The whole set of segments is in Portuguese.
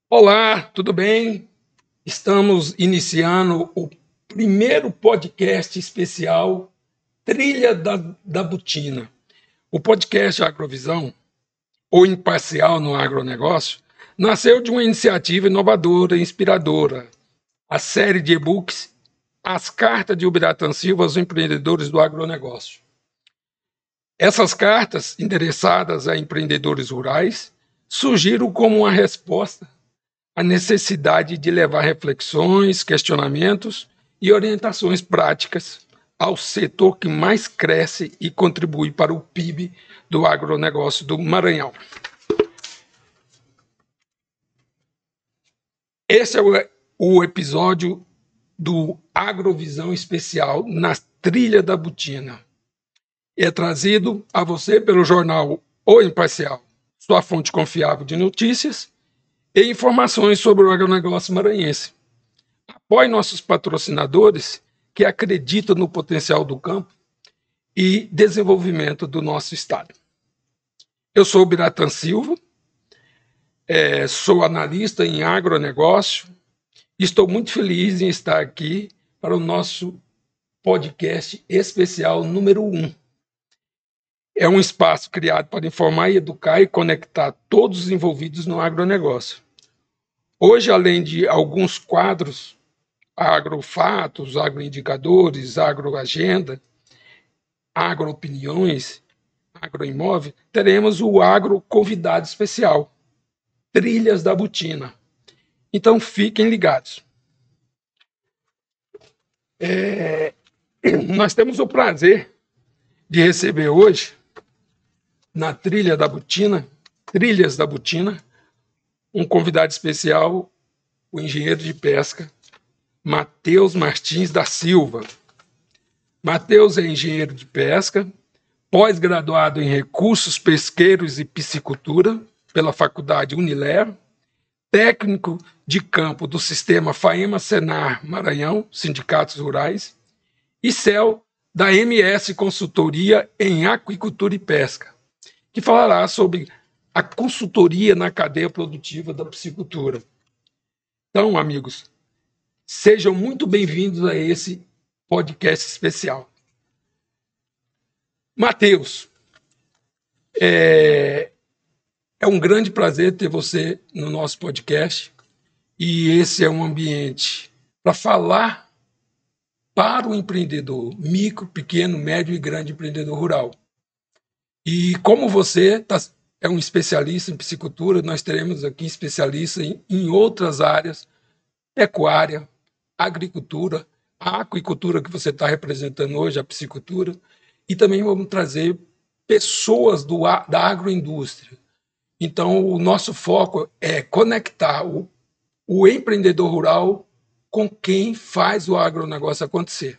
Olá, tudo bem? Estamos iniciando o primeiro podcast especial Trilha da Botina. O podcast Agrovisão, ou Imparcial no Agronegócio, nasceu de uma iniciativa inovadora e inspiradora. A série de e-books As Cartas de Ubiratã Silva aos Empreendedores do Agronegócio. Essas cartas, endereçadas a empreendedores rurais, surgiram como uma resposta a necessidade de levar reflexões, questionamentos e orientações práticas ao setor que mais cresce e contribui para o PIB do agronegócio do Maranhão. Esse é o episódio do Agrovisão Especial na Trilha da Botina. É trazido a você pelo jornal O Imparcial, sua fonte confiável de notícias e informações sobre o agronegócio maranhense. Apoie nossos patrocinadores que acreditam no potencial do campo e desenvolvimento do nosso estado. Eu sou o Ubiratã Silva, sou analista em agronegócio e estou muito feliz em estar aqui para o nosso podcast especial número 1. É um espaço criado para informar e educar e conectar todos os envolvidos no agronegócio. Hoje, além de alguns quadros, agrofatos, agroindicadores, agroagenda, agroopiniões, agroimóvel, teremos o agro convidado especial, Trilhas da Botina. Então, fiquem ligados. Nós temos o prazer de receber hoje, na Trilhas da Botina, um convidado especial, o engenheiro de pesca, Matheus Martins da Silva. Matheus é engenheiro de pesca, pós-graduado em recursos pesqueiros e piscicultura pela Faculdade Uniler, técnico de campo do sistema FAEMA-Senar Maranhão, Sindicatos Rurais, e CEL da MS Consultoria em Aquicultura e Pesca, que falará sobre a consultoria na cadeia produtiva da piscicultura. Então, amigos, sejam muito bem-vindos a esse podcast especial. Matheus, é um grande prazer ter você no nosso podcast e esse é um ambiente para falar para o empreendedor, micro, pequeno, médio e grande empreendedor rural. E como você é um especialista em piscicultura, nós teremos aqui especialistas em outras áreas, pecuária, agricultura, a aquicultura que você está representando hoje, a piscicultura, e também vamos trazer pessoas da agroindústria. Então, o nosso foco é conectar o empreendedor rural com quem faz o agronegócio acontecer.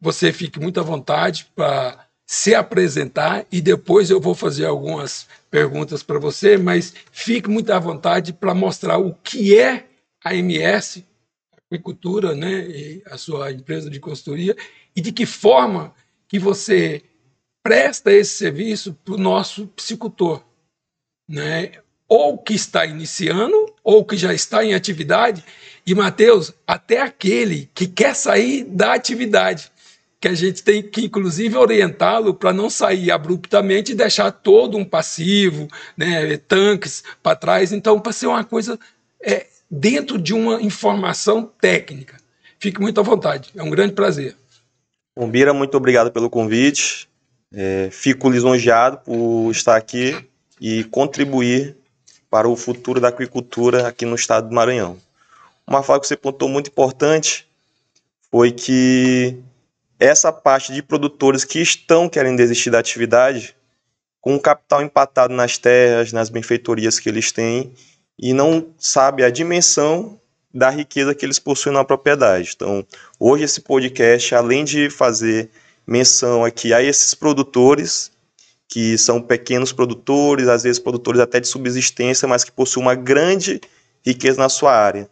Você fique muito à vontade para se apresentar e depois eu vou fazer algumas perguntas para você, mas fique muito à vontade para mostrar o que é a MS, Aquicultura, né, e a sua empresa de consultoria, e de que forma que você presta esse serviço para o nosso piscicultor, né, ou que está iniciando, ou que já está em atividade, e, Matheus, até aquele que quer sair da atividade, que a gente tem que, inclusive, orientá-lo para não sair abruptamente e deixar todo um passivo, né, tanques para trás. Então, para ser uma coisa dentro de uma informação técnica. Fique muito à vontade, é um grande prazer. Bom, Bira, muito obrigado pelo convite. Fico lisonjeado por estar aqui e contribuir para o futuro da aquicultura aqui no estado do Maranhão. Uma fala que você pontuou muito importante foi que essa parte de produtores que estão querendo desistir da atividade, com o capital empatado nas terras, nas benfeitorias que eles têm, e não sabe a dimensão da riqueza que eles possuem na propriedade. Então, hoje esse podcast, além de fazer menção aqui a esses produtores, que são pequenos produtores, às vezes produtores até de subsistência, mas que possuem uma grande riqueza na sua área.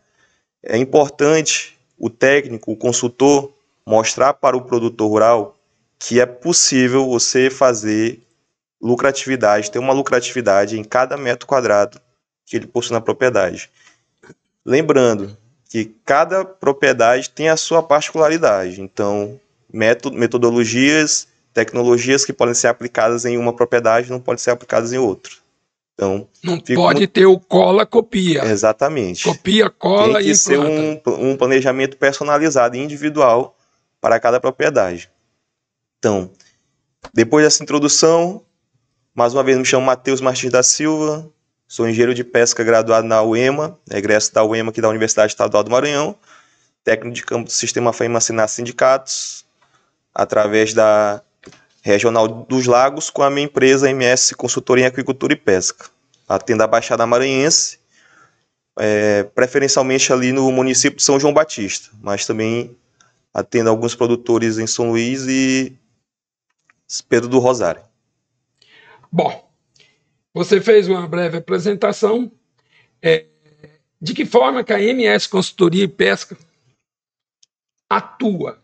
É importante o técnico, o consultor, mostrar para o produtor rural que é possível você fazer lucratividade, ter uma lucratividade em cada metro quadrado que ele possui na propriedade. Lembrando que cada propriedade tem a sua particularidade, então metodologias, tecnologias que podem ser aplicadas em uma propriedade não podem ser aplicadas em outra. Então, não pode ter o cola-copia. Exatamente. Copia, cola e tem que ser um planejamento personalizado e individual para cada propriedade. Então, depois dessa introdução, mais uma vez me chamo Matheus Martins da Silva, sou engenheiro de pesca graduado na UEMA, egresso da UEMA aqui da Universidade Estadual do Maranhão, técnico de campo do Sistema FEMA-SENAR Sindicatos, através da Regional dos Lagos, com a minha empresa MS Consultoria em Aquicultura e Pesca. Atendo a Baixada Maranhense, preferencialmente ali no município de São João Batista, mas também atendo alguns produtores em São Luís e Pedro do Rosário. Bom, você fez uma breve apresentação. De que forma que a MS Consultoria e Pesca atua?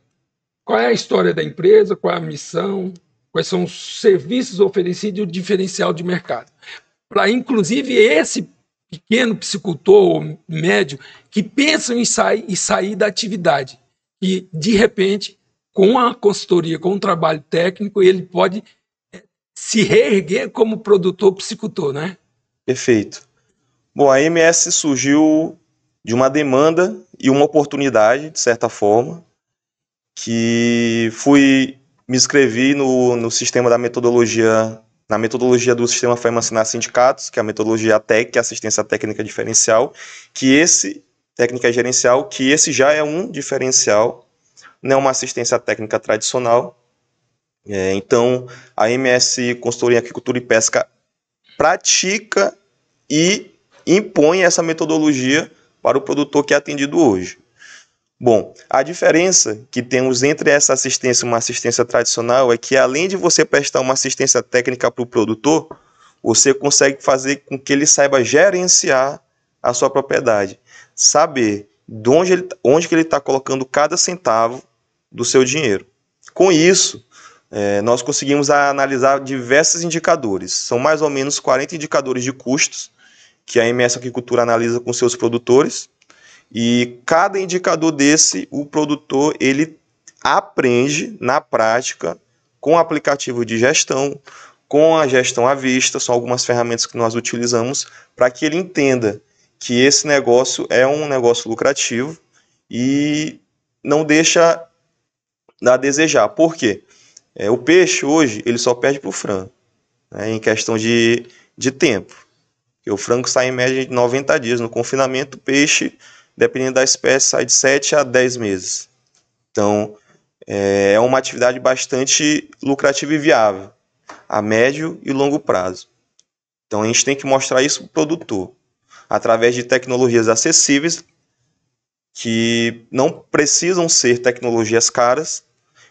Qual é a história da empresa? Qual é a missão? Quais são os serviços oferecidos e o diferencial de mercado? Para, inclusive, esse pequeno piscicultor médio que pensa em sair da atividade e, de repente, com a consultoria, com o trabalho técnico, ele pode se reerguer como produtor piscicultor, né? Perfeito. Bom, a MS surgiu de uma demanda e uma oportunidade, de certa forma, que me inscrevi no sistema da metodologia, na metodologia do sistema FEMA-SENAR Sindicatos, que é a metodologia TEC, que é Assistência Técnica Diferencial, técnica gerencial, que esse já é um diferencial, não é uma assistência técnica tradicional. Então, a MS Consultoria em Aquicultura e Pesca pratica e impõe essa metodologia para o produtor que é atendido hoje. Bom, a diferença que temos entre essa assistência e uma assistência tradicional é que, além de você prestar uma assistência técnica para o produtor, você consegue fazer com que ele saiba gerenciar a sua propriedade, saber de onde que ele está colocando cada centavo do seu dinheiro. Com isso, nós conseguimos analisar diversos indicadores. São mais ou menos 40 indicadores de custos que a MS Aquicultura analisa com seus produtores. E cada indicador desse, o produtor ele aprende na prática com o aplicativo de gestão, com a gestão à vista, são algumas ferramentas que nós utilizamos para que ele entenda que esse negócio é um negócio lucrativo e não deixa a desejar. Por quê? O peixe hoje ele só perde para o frango, né, em questão de tempo. Porque o frango sai em média de 90 dias no confinamento, o peixe, dependendo da espécie, sai de 7 a 10 meses. Então, é uma atividade bastante lucrativa e viável, a médio e longo prazo. Então, a gente tem que mostrar isso para o produtor, através de tecnologias acessíveis, que não precisam ser tecnologias caras.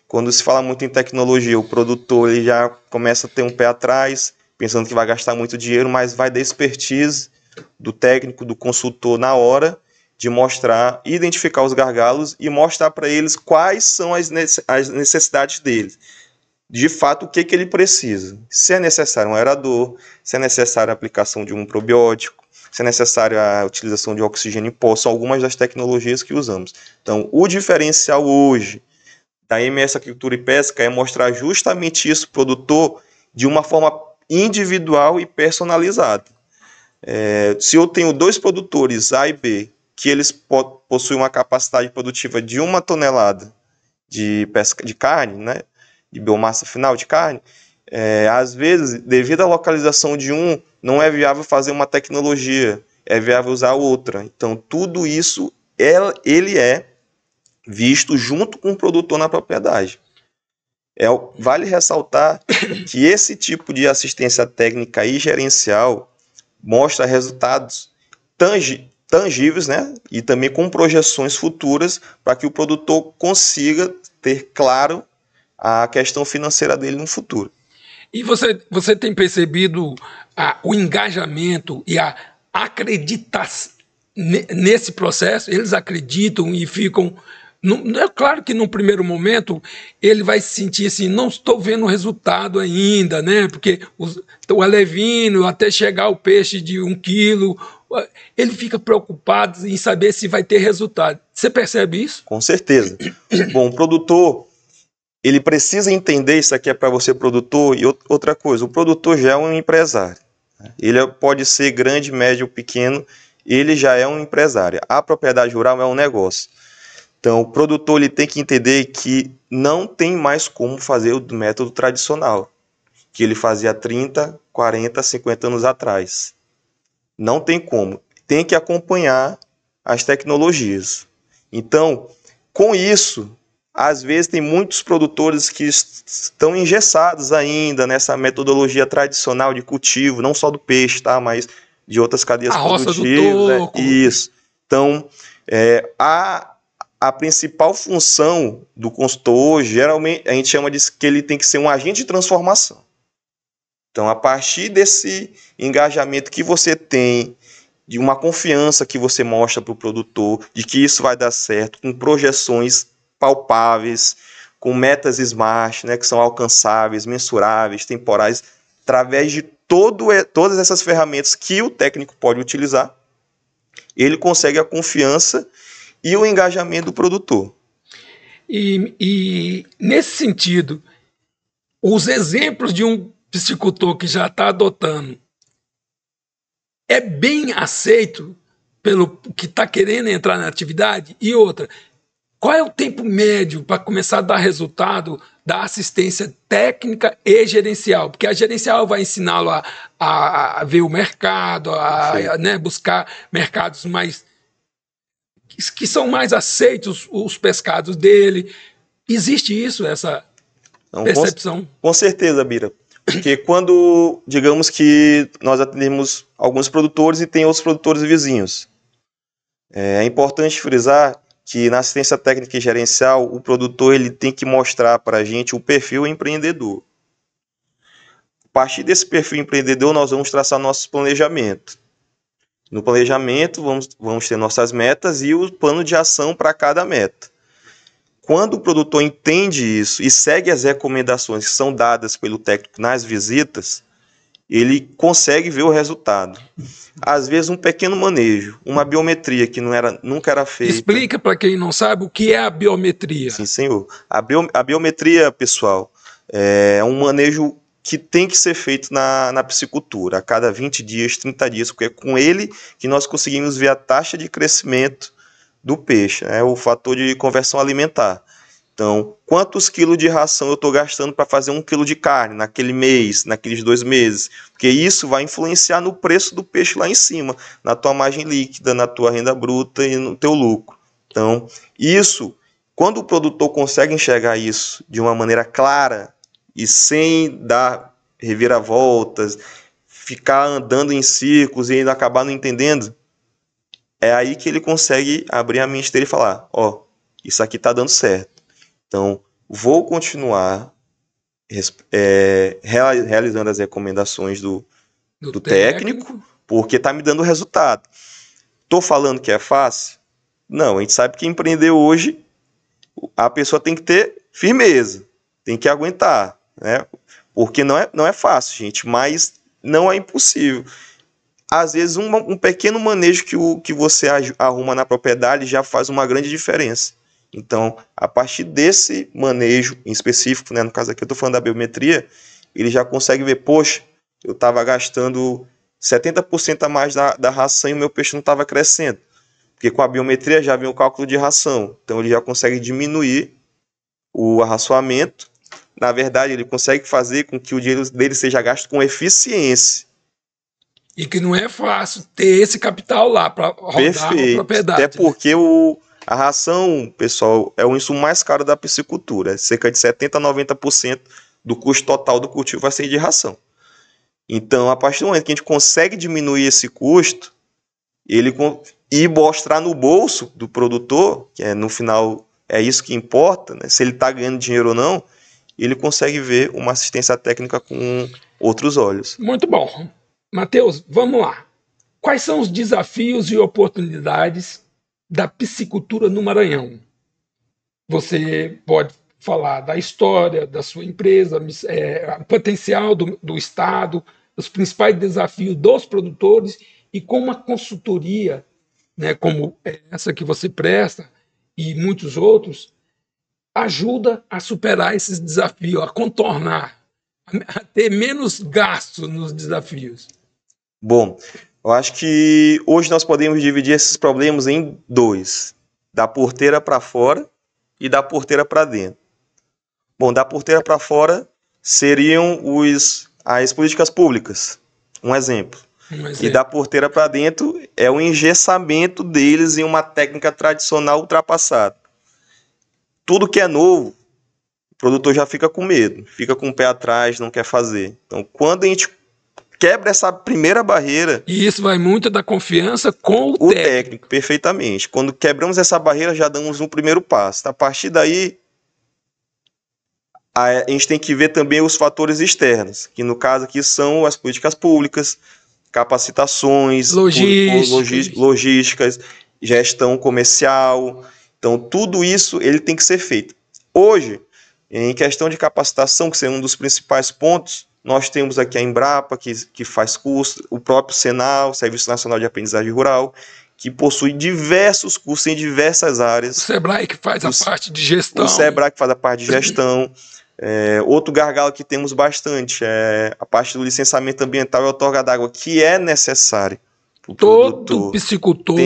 Quando se fala muito em tecnologia, o produtor ele já começa a ter um pé atrás, pensando que vai gastar muito dinheiro, mas vai da expertise do técnico, do consultor na hora, de mostrar, identificar os gargalos e mostrar para eles quais são as necessidades deles. De fato, o que ele precisa. Se é necessário um aerador, se é necessário a aplicação de um probiótico, se é necessário a utilização de oxigênio em pó, são algumas das tecnologias que usamos. Então, o diferencial hoje da MS Aquicultura e Pesca é mostrar justamente isso para o produtor de uma forma individual e personalizada. Se eu tenho 2 produtores, A e B, que eles possuem uma capacidade produtiva de 1 tonelada de carne, né, de biomassa final de carne, às vezes, devido à localização de um, não é viável fazer uma tecnologia, é viável usar outra. Então, tudo isso ele é visto junto com o produtor na propriedade. Vale ressaltar que esse tipo de assistência técnica e gerencial mostra resultados tangíveis, né? E também com projeções futuras para que o produtor consiga ter claro a questão financeira dele no futuro. E você tem percebido o engajamento e a acreditação nesse processo? Eles acreditam e ficam É claro que no primeiro momento ele vai se sentir assim, não estou vendo o resultado ainda, né? Porque o alevino, até chegar o peixe de 1 quilo, ele fica preocupado em saber se vai ter resultado. Você percebe isso? Com certeza. Bom, o produtor, ele precisa entender, isso aqui é para você produtor, e outra coisa, o produtor já é um empresário. Ele pode ser grande, médio, pequeno, ele já é um empresário. A propriedade rural é um negócio. Então, o produtor ele tem que entender que não tem mais como fazer o método tradicional, que ele fazia 30, 40, 50 anos atrás. Não tem como. Tem que acompanhar as tecnologias. Então, com isso, às vezes tem muitos produtores que estão engessados ainda nessa metodologia tradicional de cultivo, não só do peixe, tá? Mas de outras cadeias produtivas. Isso. Então, a principal função do consultor hoje, geralmente, a gente chama de que ele tem que ser um agente de transformação. Então, a partir desse engajamento que você tem, de uma confiança que você mostra para o produtor, de que isso vai dar certo, com projeções palpáveis, com metas smart, né, que são alcançáveis, mensuráveis, temporais, através de todas essas ferramentas que o técnico pode utilizar, ele consegue a confiança e o engajamento do produtor. E nesse sentido, os exemplos de um piscicultor que já está adotando é bem aceito pelo que está querendo entrar na atividade? E outra, qual é o tempo médio para começar a dar resultado da assistência técnica e gerencial? Porque a gerencial vai ensiná-lo a ver o mercado, né, buscar mercados que são mais aceitos, os pescados dele. Existe isso, essa percepção? Com certeza, Bira. Porque quando, digamos que nós atendemos alguns produtores e tem outros produtores vizinhos, é importante frisar que na assistência técnica e gerencial, o produtor ele tem que mostrar para a gente o perfil empreendedor. A partir desse perfil empreendedor, nós vamos traçar nosso planejamento. No planejamento, vamos ter nossas metas e o plano de ação para cada meta. Quando o produtor entende isso e segue as recomendações que são dadas pelo técnico nas visitas, ele consegue ver o resultado. Às vezes um pequeno manejo, uma biometria que nunca era feita. Explica para quem não sabe o que é a biometria. Sim, senhor. A biometria, pessoal, é um manejo que tem que ser feito na piscicultura, a cada 20 dias, 30 dias, porque é com ele que nós conseguimos ver a taxa de crescimento do peixe, né, o fator de conversão alimentar. Então, quantos quilos de ração eu estou gastando para fazer 1 quilo de carne naquele mês, naqueles 2 meses? Porque isso vai influenciar no preço do peixe lá em cima, na tua margem líquida, na tua renda bruta e no teu lucro. Então, isso, quando o produtor consegue enxergar isso de uma maneira clara e sem dar reviravoltas, ficar andando em círculos e ainda acabar não entendendo, é aí que ele consegue abrir a mente dele e falar, ó, isso aqui está dando certo. Então, vou continuar realizando as recomendações do técnico, porque está me dando resultado. Estou falando que é fácil? Não, a gente sabe que empreender hoje, a pessoa tem que ter firmeza, tem que aguentar, né? Porque não é fácil, gente, mas não é impossível. Às vezes, um pequeno manejo que você arruma na propriedade já faz uma grande diferença. Então, a partir desse manejo em específico, né, no caso aqui eu estou falando da biometria, ele já consegue ver, poxa, eu estava gastando 70% a mais da ração e o meu peixe não estava crescendo. Porque com a biometria já vem o cálculo de ração. Então, ele já consegue diminuir o arraçoamento. Na verdade, ele consegue fazer com que o dinheiro dele seja gasto com eficiência. E que não é fácil ter esse capital lá para rodar a propriedade. Até porque a ração, pessoal, é o insumo mais caro da piscicultura. Cerca de 70% a 90% do custo total do cultivo vai ser de ração. Então, a partir do momento que a gente consegue diminuir esse custo e mostrar no bolso do produtor, que no final é isso que importa, né? Se ele está ganhando dinheiro ou não, ele consegue ver uma assistência técnica com outros olhos. Muito bom. Matheus, vamos lá. Quais são os desafios e oportunidades da piscicultura no Maranhão? Você pode falar da história da sua empresa, potencial do Estado, os principais desafios dos produtores e como a consultoria, né, como essa que você presta e muitos outros, ajuda a superar esses desafios, a contornar, a ter menos gastos nos desafios. Bom, eu acho que hoje nós podemos dividir esses problemas em dois: da porteira para fora e da porteira para dentro. Bom, da porteira para fora seriam as políticas públicas, um exemplo. E da porteira para dentro é o engessamento deles em uma técnica tradicional ultrapassada. Tudo que é novo, o produtor já fica com medo, fica com o pé atrás, não quer fazer. Então, quando a gente quebra essa primeira barreira... E isso vai muito da confiança com o técnico. Perfeitamente. Quando quebramos essa barreira, já damos um primeiro passo. A partir daí, a gente tem que ver também os fatores externos, que no caso aqui são as políticas públicas, capacitações, logísticas, gestão comercial. Então, tudo isso ele tem que ser feito. Hoje, em questão de capacitação, que é um dos principais pontos, nós temos aqui a Embrapa, que faz curso, o próprio Senal, Serviço Nacional de Aprendizagem Rural, que possui diversos cursos em diversas áreas. O Sebrae que faz a parte de gestão. O Sebrae que faz a parte de gestão. Outro gargalo que temos bastante é a parte do licenciamento ambiental e outorga d'água, que é necessário. Todo piscicultor,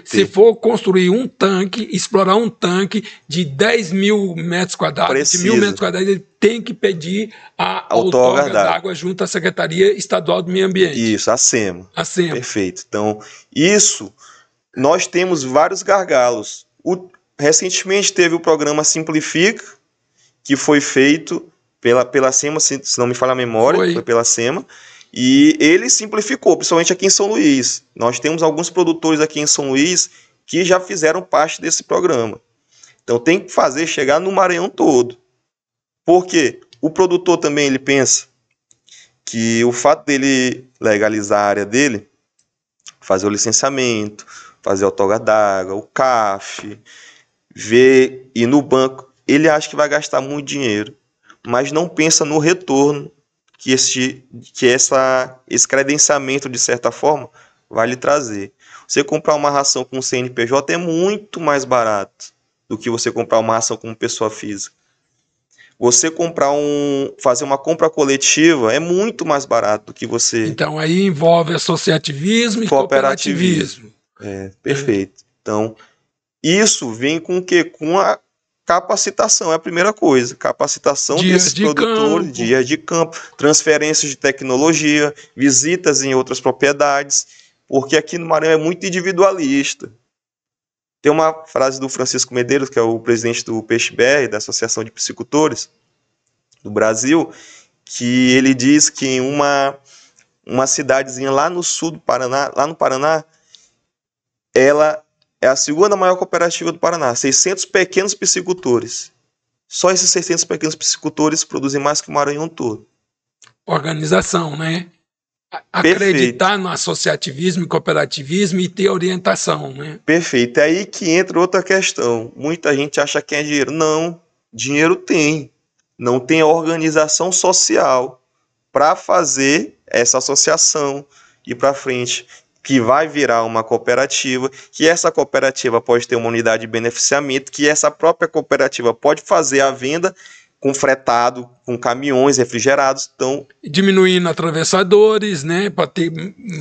se for construir um tanque, explorar um tanque de 10 mil metros quadrados, de 1.000 metros quadrados, ele tem que pedir a outorga d'água junto à Secretaria Estadual do Meio Ambiente. Isso, a SEMA. A SEMA. Perfeito. Então, isso, nós temos vários gargalos. Recentemente teve o programa Simplifica, que foi feito pela SEMA, se não me falha a memória, foi pela SEMA. E ele simplificou, principalmente aqui em São Luís. Nós temos alguns produtores aqui em São Luís que já fizeram parte desse programa. Então tem que fazer chegar no Maranhão todo. Porque o produtor também ele pensa que o fato dele legalizar a área dele, fazer o licenciamento, fazer a outorga d'água, o CAF, ir no banco, ele acha que vai gastar muito dinheiro, mas não pensa no retorno que esse credenciamento, de certa forma, vai lhe trazer. Você comprar uma ração com CNPJ é muito mais barato do que você comprar uma ração com pessoa física. Você fazer uma compra coletiva é muito mais barato do que você... Então, aí envolve associativismo e cooperativismo. Perfeito. Então, isso vem com o quê? Com a capacitação, é a primeira coisa. Capacitação desses produtores, dias de campo, transferências de tecnologia, visitas em outras propriedades, porque aqui no Maranhão é muito individualista. Tem uma frase do Francisco Medeiros, que é o presidente do PeixeBR, da Associação de Piscicultores do Brasil, que ele diz que em uma cidadezinha lá no sul do Paraná, lá no Paraná, ela é a segunda maior cooperativa do Paraná, 600 pequenos piscicultores. Só esses 600 pequenos piscicultores produzem mais que o Maranhão todo. Organização, né? Acreditar no associativismo e cooperativismo e ter orientação, né? Perfeito. É aí que entra outra questão. Muita gente acha que é dinheiro. Não, dinheiro tem. Não tem organização social para fazer essa associação ir para frente, que vai virar uma cooperativa, que essa cooperativa pode ter uma unidade de beneficiamento, que essa própria cooperativa pode fazer a venda com fretado, com caminhões refrigerados, então... Diminuindo atravessadores, né, para ter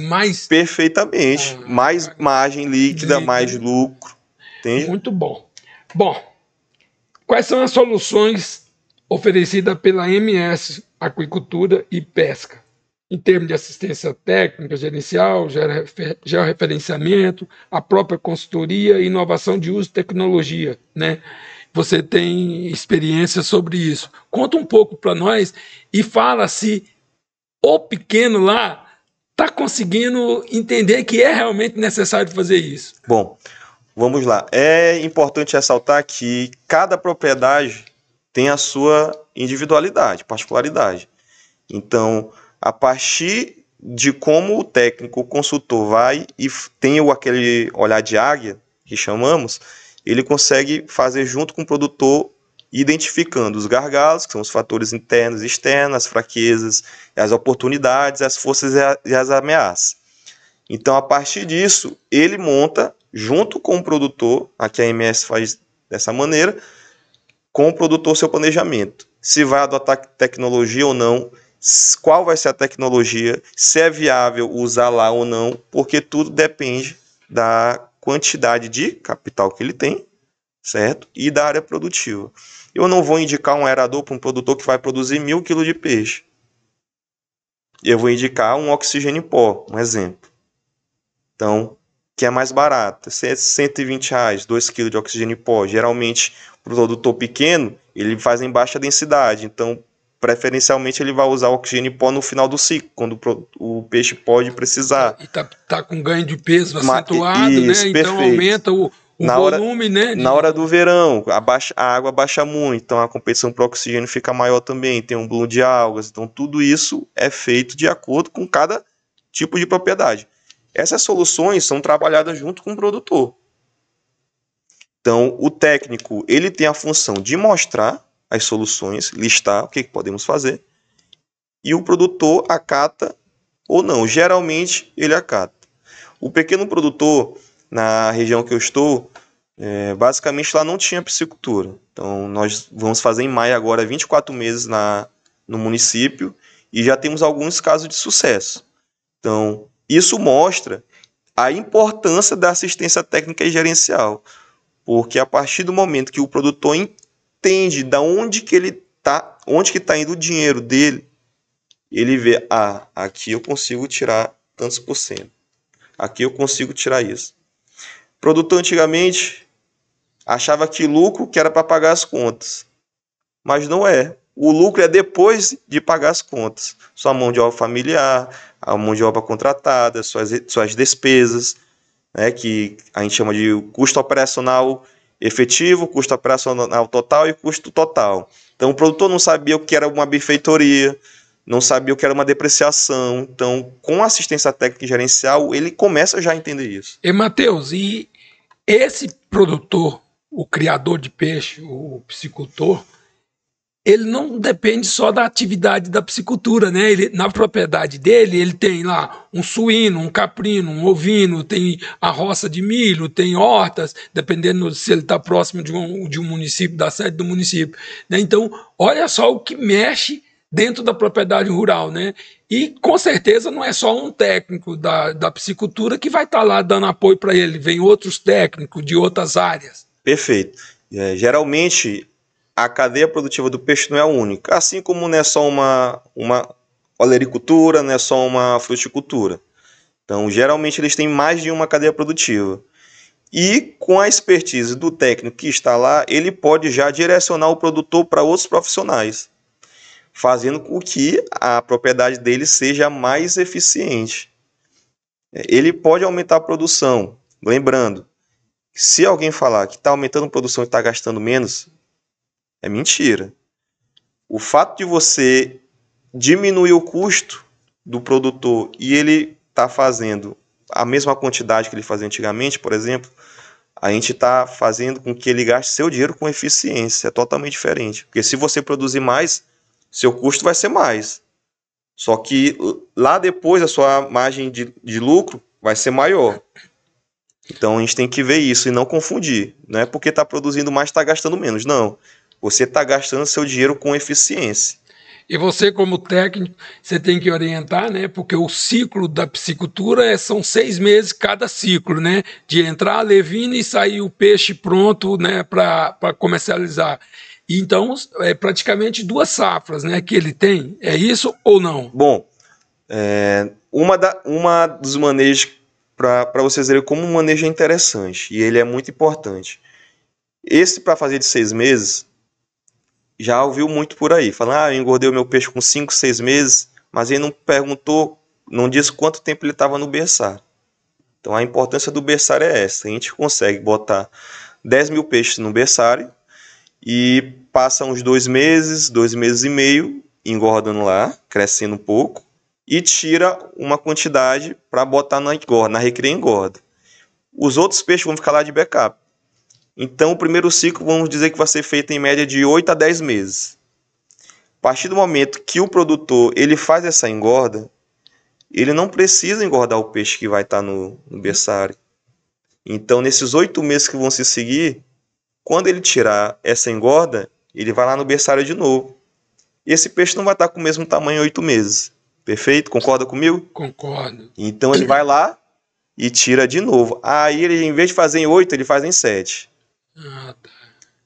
mais... Perfeitamente, mais margem líquida, mais lucro, entende? Muito bom. Bom, quais são as soluções oferecidas pela MS Aquicultura e Pesca? Em termos de assistência técnica, gerencial, georreferenciamento, a própria consultoria e inovação de uso de tecnologia, né? Você tem experiência sobre isso. Conta um pouco para nós e fala se o pequeno lá está conseguindo entender que é realmente necessário fazer isso. Bom, vamos lá. É importante ressaltar que cada propriedade tem a sua individualidade, particularidade. Então, a partir de como o técnico, o consultor vai e tem aquele olhar de águia, que chamamos, ele consegue fazer junto com o produtor, identificando os gargalos, que são os fatores internos e externos, as fraquezas, as oportunidades, as forças e as ameaças. Então, a partir disso, ele monta, junto com o produtor, aqui a AMS faz dessa maneira, com o produtor seu planejamento. Se vai adotar tecnologia ou não, qual vai ser a tecnologia, se é viável usar lá ou não, porque tudo depende da quantidade de capital que ele tem, certo? E da área produtiva. Eu não vou indicar um aerador para um produtor que vai produzir 1.000 kg de peixe. Eu vou indicar um oxigênio em pó, um exemplo. Então, que é mais barato, R$120, 2 kg de oxigênio em pó. Geralmente, para o produtor pequeno, ele faz em baixa densidade. Então, preferencialmente, ele vai usar o oxigênio em pó no final do ciclo, quando o peixe pode precisar. E tá com ganho de peso acentuado, isso, né? Perfeito. Então aumenta o volume, né? Na hora do verão, a água baixa muito, então a competição para o oxigênio fica maior também, tem um bloom de algas. Então, tudo isso é feito de acordo com cada tipo de propriedade. Essas soluções são trabalhadas junto com o produtor. Então, o técnico ele tem a função de mostrar as soluções, listar o que podemos fazer, e o produtor acata ou não. Geralmente, ele acata. O pequeno produtor, na região que eu estou, basicamente lá não tinha piscicultura. Então, nós vamos fazer em maio agora 24 meses no município e já temos alguns casos de sucesso. Então, isso mostra a importância da assistência técnica e gerencial, porque a partir do momento que o produtor entende de onde que ele está, onde que está indo o dinheiro dele, ele vê, aqui eu consigo tirar tantos por cento, aqui eu consigo tirar isso. O produtor antigamente achava que lucro que era para pagar as contas, mas não é. O lucro é depois de pagar as contas. Sua mão de obra familiar, a mão de obra contratada, suas despesas, né, que a gente chama de custo operacional efetivo, custo operacional total e custo total. Então, o produtor não sabia o que era uma benfeitoria, não sabia o que era uma depreciação. Então, com assistência técnica e gerencial, ele começa já a entender isso. E, Matheus, e esse produtor, o criador de peixe, o piscicultor, ele não depende só da atividade da piscicultura, né? Na propriedade dele, ele tem lá um suíno, um caprino, um ovino, tem a roça de milho, tem hortas, dependendo se ele está próximo de um município, da sede do município, né? Então, olha só o que mexe dentro da propriedade rural, né? E com certeza não é só um técnico da piscicultura que vai estar lá dando apoio para ele, vem outros técnicos de outras áreas. Perfeito. Geralmente, a cadeia produtiva do peixe não é única, assim como não é só uma olericultura, não é só uma fruticultura. Então, geralmente, eles têm mais de uma cadeia produtiva. E com a expertise do técnico que está lá, ele pode já direcionar o produtor para outros profissionais, fazendo com que a propriedade dele seja mais eficiente. Ele pode aumentar a produção. Lembrando, se alguém falar que está aumentando a produção e está gastando menos, é mentira. O fato de você diminuir o custo do produtor e ele está fazendo a mesma quantidade que ele fazia antigamente, por exemplo, a gente está fazendo com que ele gaste seu dinheiro com eficiência. É totalmente diferente. Porque se você produzir mais, seu custo vai ser mais. Só que lá depois a sua margem de lucro vai ser maior. Então a gente tem que ver isso e não confundir. Não é porque está produzindo mais, está gastando menos. Não. Você está gastando seu dinheiro com eficiência. E você, como técnico, você tem que orientar, né? Porque o ciclo da piscicultura são 6 meses cada ciclo, né? De entrar a levina e sair o peixe pronto, né? Para comercializar. Então, é praticamente 2 safras, né? Que ele tem. É isso ou não? Bom, uma dos manejos, para vocês verem como um manejo é interessante, e ele é muito importante. Esse, para fazer de 6 meses, já ouviu muito por aí, falando, eu engordei o meu peixe com 5, 6 meses, mas ele não perguntou, não disse quanto tempo ele estava no berçário. Então a importância do berçário é essa, a gente consegue botar 10 mil peixes no berçário e passa uns 2 meses, 2 meses e meio, engordando lá, crescendo um pouco, e tira uma quantidade para botar na recria engorda. Os outros peixes vão ficar lá de backup. Então, o primeiro ciclo, vamos dizer que vai ser feito em média de 8 a 10 meses. A partir do momento que o produtor ele faz essa engorda, ele não precisa engordar o peixe que vai estar no berçário. Então, nesses 8 meses que vão se seguir, quando ele tirar essa engorda, ele vai lá no berçário de novo. E esse peixe não vai estar com o mesmo tamanho em 8 meses. Perfeito? Concorda comigo? Concordo. Então, ele vai lá e tira de novo. Aí, ele, em vez de fazer em 8, ele faz em 7. Ah, tá.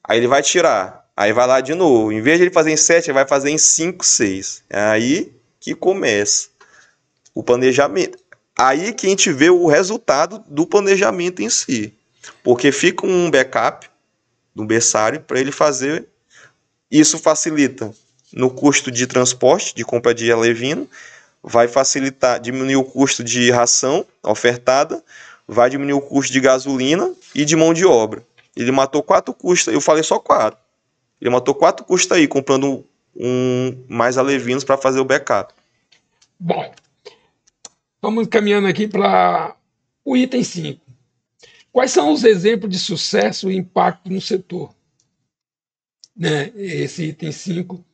Aí, ele vai tirar. Aí, vai lá de novo. Em vez de ele fazer em 7, ele vai fazer em 5, 6. É aí que começa o planejamento. Aí que a gente vê o resultado do planejamento em si. Porque fica um backup do berçário para ele fazer. Isso facilita no custo de transporte, de compra de alevino, vai facilitar, diminuir o custo de ração ofertada, vai diminuir o custo de gasolina e de mão de obra. Ele matou 4 custos, eu falei só 4. Ele matou 4 custos aí, comprando mais alevinos para fazer o backup. Bom, vamos caminhando aqui para o item 5. Quais são os exemplos de sucesso e impacto no setor? Né? Esse item 5,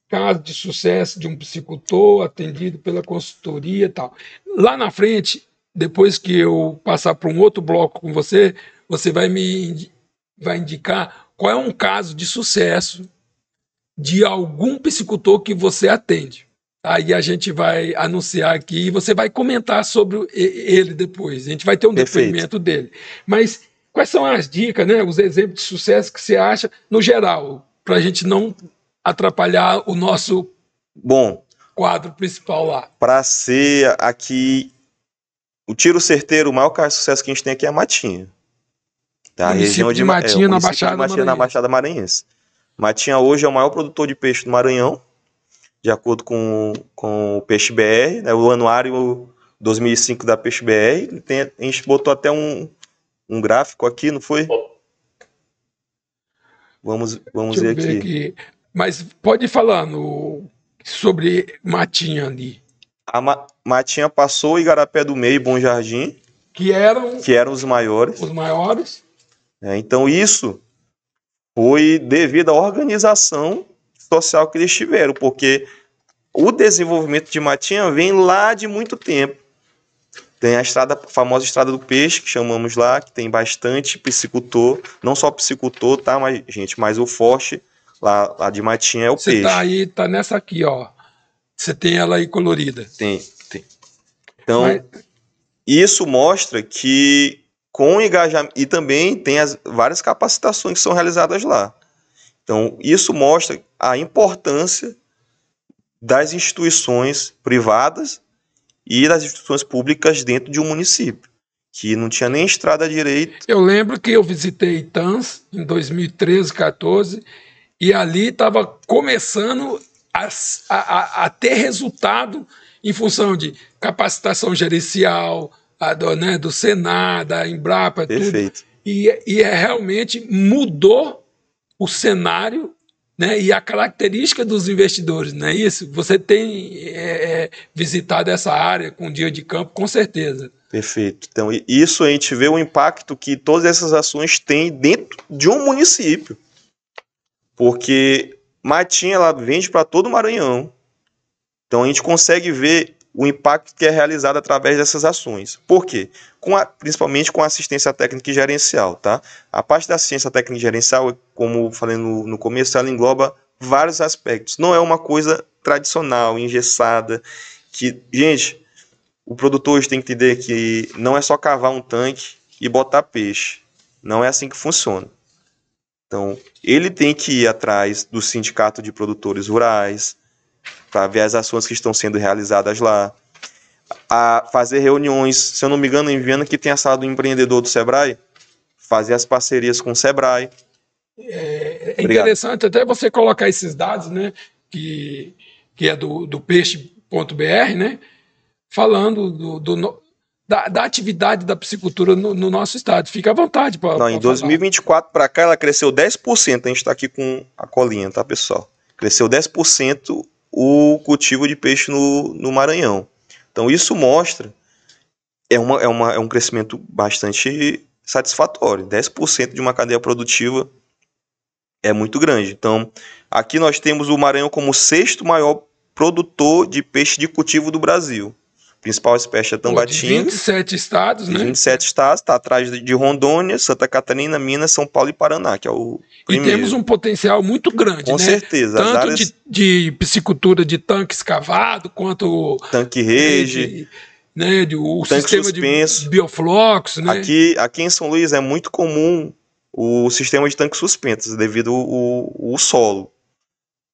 caso de sucesso de um piscicultor atendido pela consultoria e tal. Lá na frente, depois que eu passar para um outro bloco com você, você vai indicar qual é um caso de sucesso de algum piscicultor que você atende. Aí a gente vai anunciar aqui e você vai comentar sobre ele depois. A gente vai ter um depoimento dele. Mas quais são as dicas, né, os exemplos de sucesso que você acha, no geral, para a gente não atrapalhar o nosso quadro principal lá? Para ser aqui o tiro certeiro, o maior caso de sucesso que a gente tem aqui é a Matinha. Tá? A região de Matinha, na Baixada Maranhense. Matinha hoje é o maior produtor de peixe do Maranhão, de acordo com o Peixe BR, né, o anuário 2005 da Peixe BR. A gente botou até um gráfico aqui, não foi? Vamos ver aqui. Mas pode ir falando sobre Matinha ali. A Matinha passou Igarapé do Meio e Bom Jardim, que eram os maiores. Os maiores. Então isso foi devido à organização social que eles tiveram, porque o desenvolvimento de Matinha vem lá de muito tempo. Tem a famosa Estrada do Peixe, que chamamos lá, que tem bastante piscicultor, não só piscicultor, tá, mas o forte lá de Matinha é o peixe. Você tá nessa aqui, ó. Você tem ela aí colorida. Tem. Então, isso mostra que com engajamento, e também tem várias capacitações que são realizadas lá. Então, isso mostra a importância das instituições privadas e das instituições públicas dentro de um município, que não tinha nem estrada direito. Eu lembro que eu visitei Itãs em 2013, 2014, e ali estava começando a ter resultado em função de capacitação gerencial, do Senar, da Embrapa, Perfeito. Tudo. E realmente mudou o cenário, né, e a característica dos investidores, não é isso? Você tem visitado essa área com dia de campo, com certeza. Perfeito. Então, isso a gente vê o impacto que todas essas ações têm dentro de um município. Porque Matinha, ela vende para todo o Maranhão. Então, a gente consegue ver o impacto que é realizado através dessas ações. Por quê? Principalmente com a assistência técnica e gerencial. Tá? A parte da assistência técnica e gerencial, como falei no começo, ela engloba vários aspectos. Não é uma coisa tradicional, engessada. Gente, o produtor hoje tem que entender que não é só cavar um tanque e botar peixe. Não é assim que funciona. Então, ele tem que ir atrás do sindicato de produtores rurais, para ver as ações que estão sendo realizadas lá, a fazer reuniões, se eu não me engano, em Viana, que tem a sala do empreendedor do Sebrae, fazer as parcerias com o Sebrae. É interessante até você colocar esses dados, né, que é do peixe.br, né, falando da atividade da piscicultura no nosso estado. Fica à vontade para em 2024 para cá ela cresceu 10%, a gente está aqui com a colinha, tá, pessoal? Cresceu 10% o cultivo de peixe no Maranhão. Então isso mostra, é um crescimento bastante satisfatório. 10% de uma cadeia produtiva é muito grande. Então, aqui nós temos o Maranhão como o 6º maior produtor de peixe de cultivo do Brasil. A principal espécie é tambatinga. De 27 estados, né? 27 estados, está atrás de Rondônia, Santa Catarina, Minas, São Paulo e Paraná, que é o primeiro. E temos um potencial muito grande, com né? certeza. Tanto as áreas... de piscicultura de tanque escavado, quanto... tanque rede, né, o tanque sistema suspenso. De bioflox, né? Aqui em São Luís é muito comum o sistema de tanque suspenso, devido ao solo.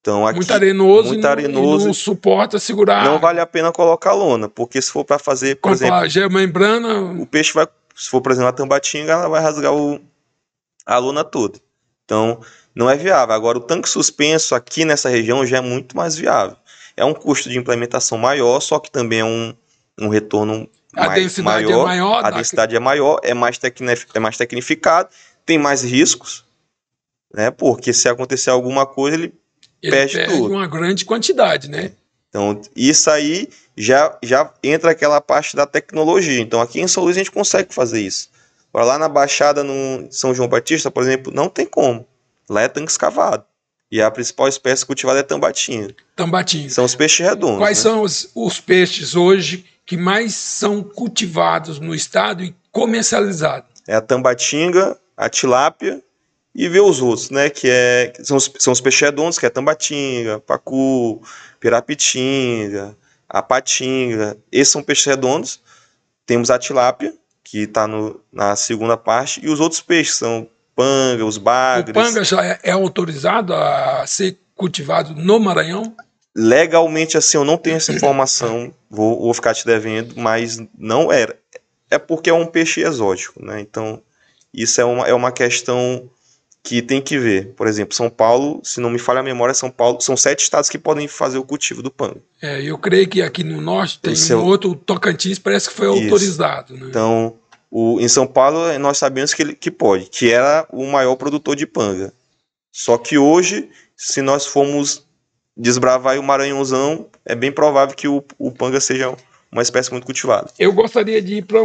Então, aqui, muito arenoso, e não suporta segurar. Não vale a pena colocar lona, porque se for para fazer, por exemplo, a geomembrana, o peixe vai, se for, por exemplo, a tambatinga, ela vai rasgar a lona toda. Então, não é viável. Agora, o tanque suspenso aqui nessa região já é muito mais viável. É um custo de implementação maior, só que também é um retorno maior. A densidade é maior, é mais tecnificado, tem mais riscos, né? Porque se acontecer alguma coisa, ele perde tudo. Uma grande quantidade, né? Então, isso aí já entra aquela parte da tecnologia. Então, aqui em São Luís a gente consegue fazer isso. Agora, lá na Baixada, no São João Batista, por exemplo, não tem como. Lá é tanque escavado. E a principal espécie cultivada é tambatinga. Tambatinga. São os peixes redondos. Quais são os peixes hoje que mais são cultivados no estado e comercializados? É a tambatinga, a tilápia e ver os outros, né? Que são os peixes redondos, que é a tambatinga, pacu, pirapitinga, a patinga. Esses são peixes redondos. Temos a tilápia, que está na segunda parte, e os outros peixes são panga, os bagres. O panga já é autorizado a ser cultivado no Maranhão? Legalmente, assim, eu não tenho essa informação, vou ficar te devendo, mas não era. É porque é um peixe exótico, né? Então, isso é uma questão que tem que ver. Por exemplo, São Paulo, se não me falha a memória, São Paulo, são 7 estados que podem fazer o cultivo do panga. Eu creio que aqui no norte tem outro, Tocantins, parece que foi autorizado. Né? Então, em São Paulo, nós sabemos que pode, que era o maior produtor de panga. Só que hoje, se nós formos desbravar o Maranhãozão, é bem provável que o panga seja uma espécie muito cultivada. Eu gostaria de ir para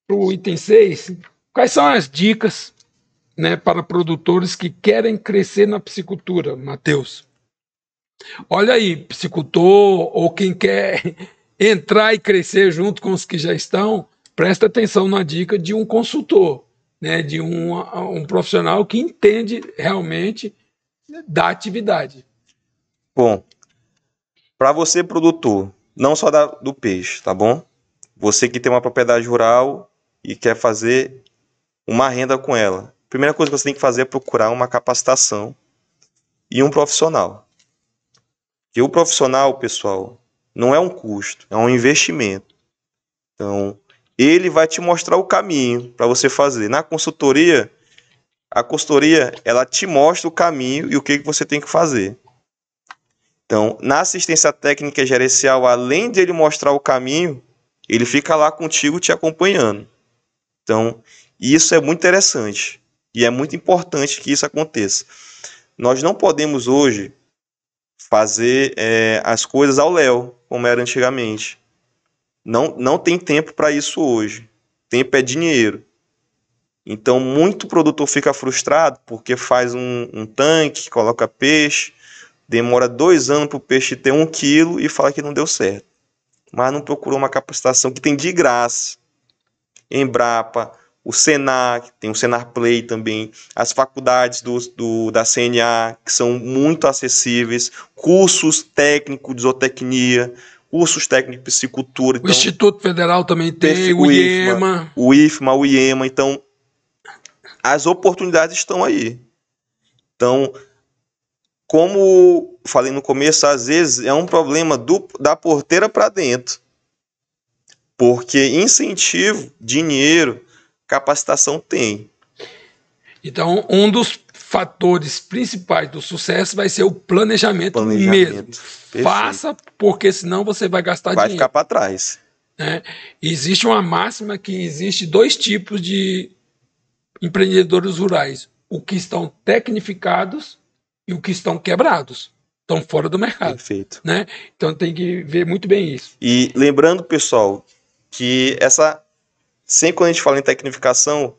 o item 6. Quais são as dicas, né, para produtores que querem crescer na piscicultura, Matheus? Olha aí, piscicultor ou quem quer entrar e crescer junto com os que já estão, presta atenção na dica de um consultor, né, de um profissional que entende realmente da atividade. Bom, para você produtor, não só do peixe, tá bom? Você que tem uma propriedade rural e quer fazer uma renda com ela, a primeira coisa que você tem que fazer é procurar uma capacitação e um profissional. Porque o profissional, pessoal, não é um custo, é um investimento. Então, ele vai te mostrar o caminho para você fazer. Na consultoria, a consultoria, ela te mostra o caminho e o que você tem que fazer. Então, na assistência técnica e gerencial, além de ele mostrar o caminho, ele fica lá contigo te acompanhando. Então, isso é muito interessante. E é muito importante que isso aconteça. Nós não podemos hoje fazer as coisas ao léu, como era antigamente. Não tem tempo para isso hoje. Tempo é dinheiro. Então, muito produtor fica frustrado porque faz um tanque, coloca peixe, demora 2 anos para o peixe ter 1 quilo e fala que não deu certo. Mas não procurou uma capacitação que tem de graça. Embrapa, o Senar, tem o Senar Play também, as faculdades da CNA, que são muito acessíveis, cursos técnicos de zootecnia, cursos técnicos de piscicultura. O Instituto Federal também tem, o IEMA. O IFMA, o IEMA. Então, as oportunidades estão aí. Então, como falei no começo, às vezes é um problema da porteira para dentro. Porque incentivo, dinheiro, capacitação tem. Então, um dos fatores principais do sucesso vai ser o planejamento mesmo. Perfeito. Faça, porque senão você vai gastar dinheiro. Vai ficar para trás. Existe uma máxima que existe 2 tipos de empreendedores rurais. O que estão tecnificados e o que estão quebrados. Estão fora do mercado. Perfeito. Né? Então tem que ver muito bem isso. E lembrando, pessoal, que Sempre quando a gente fala em tecnificação,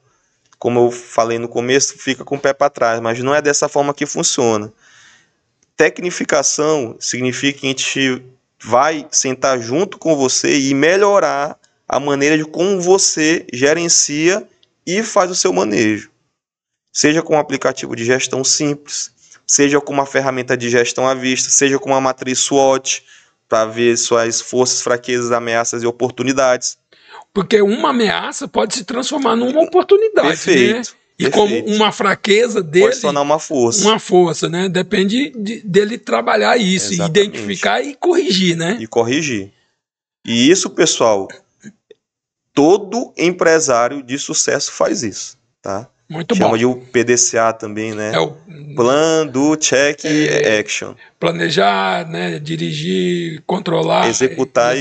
como eu falei no começo, fica com o pé para trás, mas não é dessa forma que funciona. Tecnificação significa que a gente vai sentar junto com você e melhorar a maneira de como você gerencia e faz o seu manejo. Seja com um aplicativo de gestão simples, seja com uma ferramenta de gestão à vista, seja com uma matriz SWOT para ver suas forças, fraquezas, ameaças e oportunidades. Porque uma ameaça pode se transformar numa oportunidade, Perfeito. né? E como uma fraqueza dele... Pode se tornar uma força. Uma força, né? Depende dele trabalhar isso, Exatamente. Identificar e corrigir, né? E corrigir. E isso, pessoal, todo empresário de sucesso faz isso, tá? Muito Chama bom. de o PDCA também, né? É o Plan, Do, Check, Action. Planejar, né? Dirigir, controlar, executar.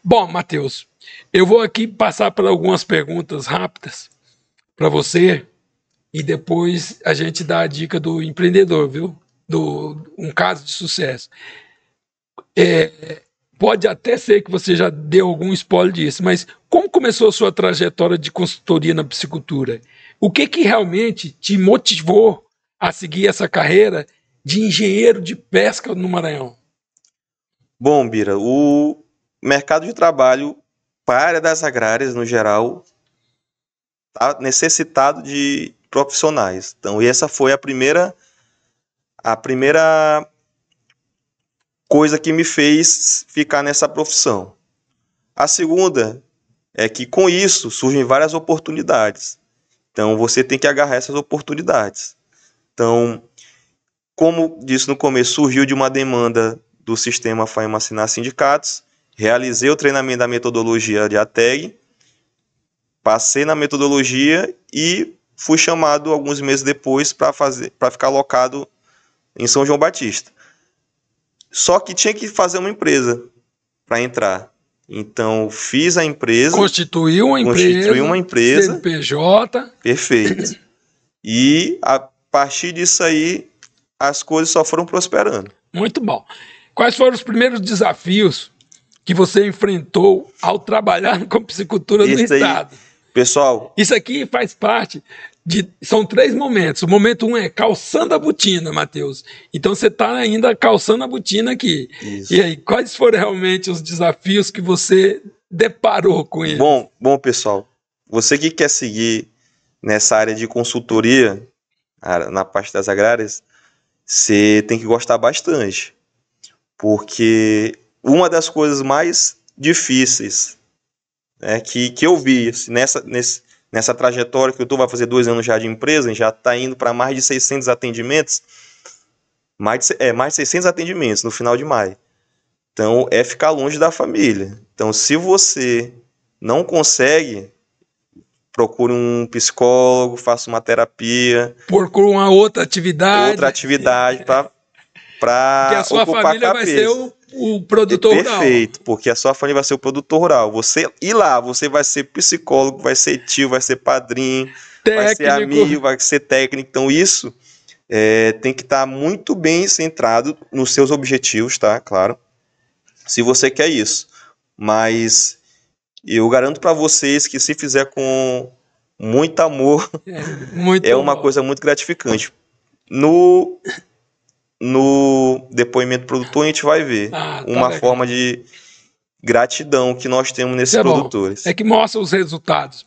Bom, Matheus, eu vou aqui passar por algumas perguntas rápidas para você e depois a gente dá a dica do empreendedor, viu? Um caso de sucesso. Pode até ser que você já deu algum spoiler disso, mas como começou a sua trajetória de consultoria na piscicultura? O que realmente te motivou a seguir essa carreira de engenheiro de pesca no Maranhão? Bom, Bira, o mercado de trabalho para a área das agrárias, no geral, está necessitado de profissionais. Então, essa foi a primeira coisa que me fez ficar nessa profissão. A segunda é que com isso surgem várias oportunidades. Então você tem que agarrar essas oportunidades. Então, como disse no começo, surgiu de uma demanda do sistema FAEMA-SINAR Sindicatos, realizei o treinamento da metodologia de ATEG, passei na metodologia e fui chamado alguns meses depois para ficar alocado em São João Batista. Só que tinha que fazer uma empresa para entrar. Então, fiz a empresa. Constituiu uma empresa. CNPJ. Perfeito. E, a partir disso aí, as coisas só foram prosperando. Muito bom. Quais foram os primeiros desafios que você enfrentou ao trabalhar com piscicultura no estado? Pessoal... Isso aqui faz parte são 3 momentos. O momento 1 é calçando a botina, Matheus. Então você está ainda calçando a botina aqui. Isso. E aí, quais foram realmente os desafios que você deparou com eles? Bom, pessoal, você que quer seguir nessa área de consultoria, na parte das agrárias, você tem que gostar bastante. Porque uma das coisas mais difíceis, né, que eu vi assim, nessa trajetória que vai fazer 2 anos já de empresa, já está indo para mais de 600 atendimentos, mais de 600 atendimentos no final de maio. Então, é ficar longe da família. Então, se você não consegue, procure um psicólogo, faça uma terapia. Procure uma outra atividade. Para a sua ocupar família a vai cabeça. ser o produtor rural. Perfeito, porque a sua família vai ser o produtor rural. Você ir lá, você vai ser psicólogo, vai ser tio, vai ser padrinho, vai ser amigo, vai ser técnico. Então isso tem que estar muito bem centrado nos seus objetivos, tá? Claro, se você quer isso. Mas eu garanto para vocês que se fizer com muito amor, é uma coisa muito gratificante. No depoimento do produtor, a gente vai ver uma forma de gratidão que nós temos nesses produtores. É que mostra os resultados.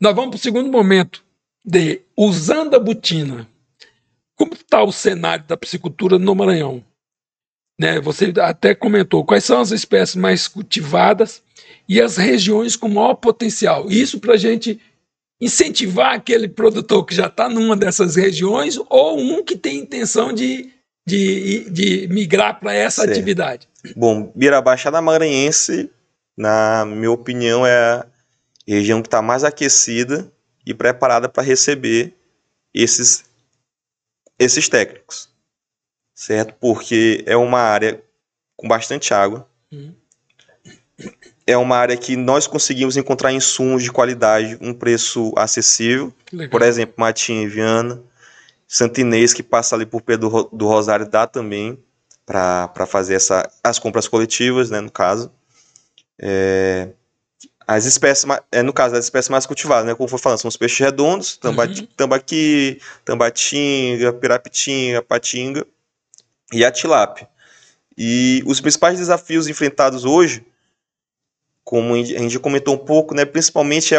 Nós vamos para o segundo momento, usando a botina. Como está o cenário da piscicultura no Maranhão? Né, você até comentou quais são as espécies mais cultivadas e as regiões com maior potencial. Isso para a gente incentivar aquele produtor que já está numa dessas regiões ou um que tem intenção de migrar para essa atividade. Bom, Baixada Maranhense, na minha opinião, é a região que está mais aquecida e preparada para receber esses técnicos, certo? Porque é uma área com bastante água, é uma área que nós conseguimos encontrar insumos de qualidade, um preço acessível. Legal. Por exemplo, Matinha e Viana, Santo Inês, que passa ali por Pedro do Rosário, dá também para fazer as compras coletivas, né, no caso. as espécies, no caso das espécies mais cultivadas, né? Como foi falando, são os peixes redondos, tambaqui, tambatinga, pirapitinga, patinga e a tilápia. E os principais desafios enfrentados hoje, como a gente comentou um pouco, né, principalmente é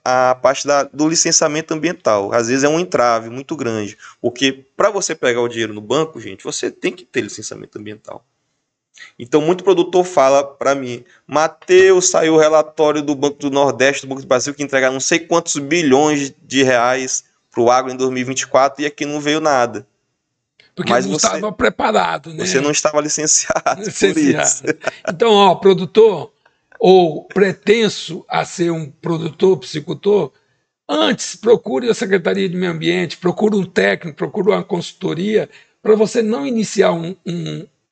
a parte do licenciamento ambiental. Às vezes é um entrave muito grande, porque para você pegar o dinheiro no banco, gente, você tem que ter licenciamento ambiental. Então, muito produtor fala para mim, Matheus, saiu o relatório do Banco do Nordeste, do Banco do Brasil, que entregaram não sei quantos bilhões de reais para o agro em 2024 e aqui não veio nada. Porque não estava preparado, né? Você não estava licenciado. Por isso. Então, ó, produtor ou pretenso a ser um produtor, piscicultor, antes procure a Secretaria de Meio Ambiente, procure um técnico, procure uma consultoria, para você não iniciar um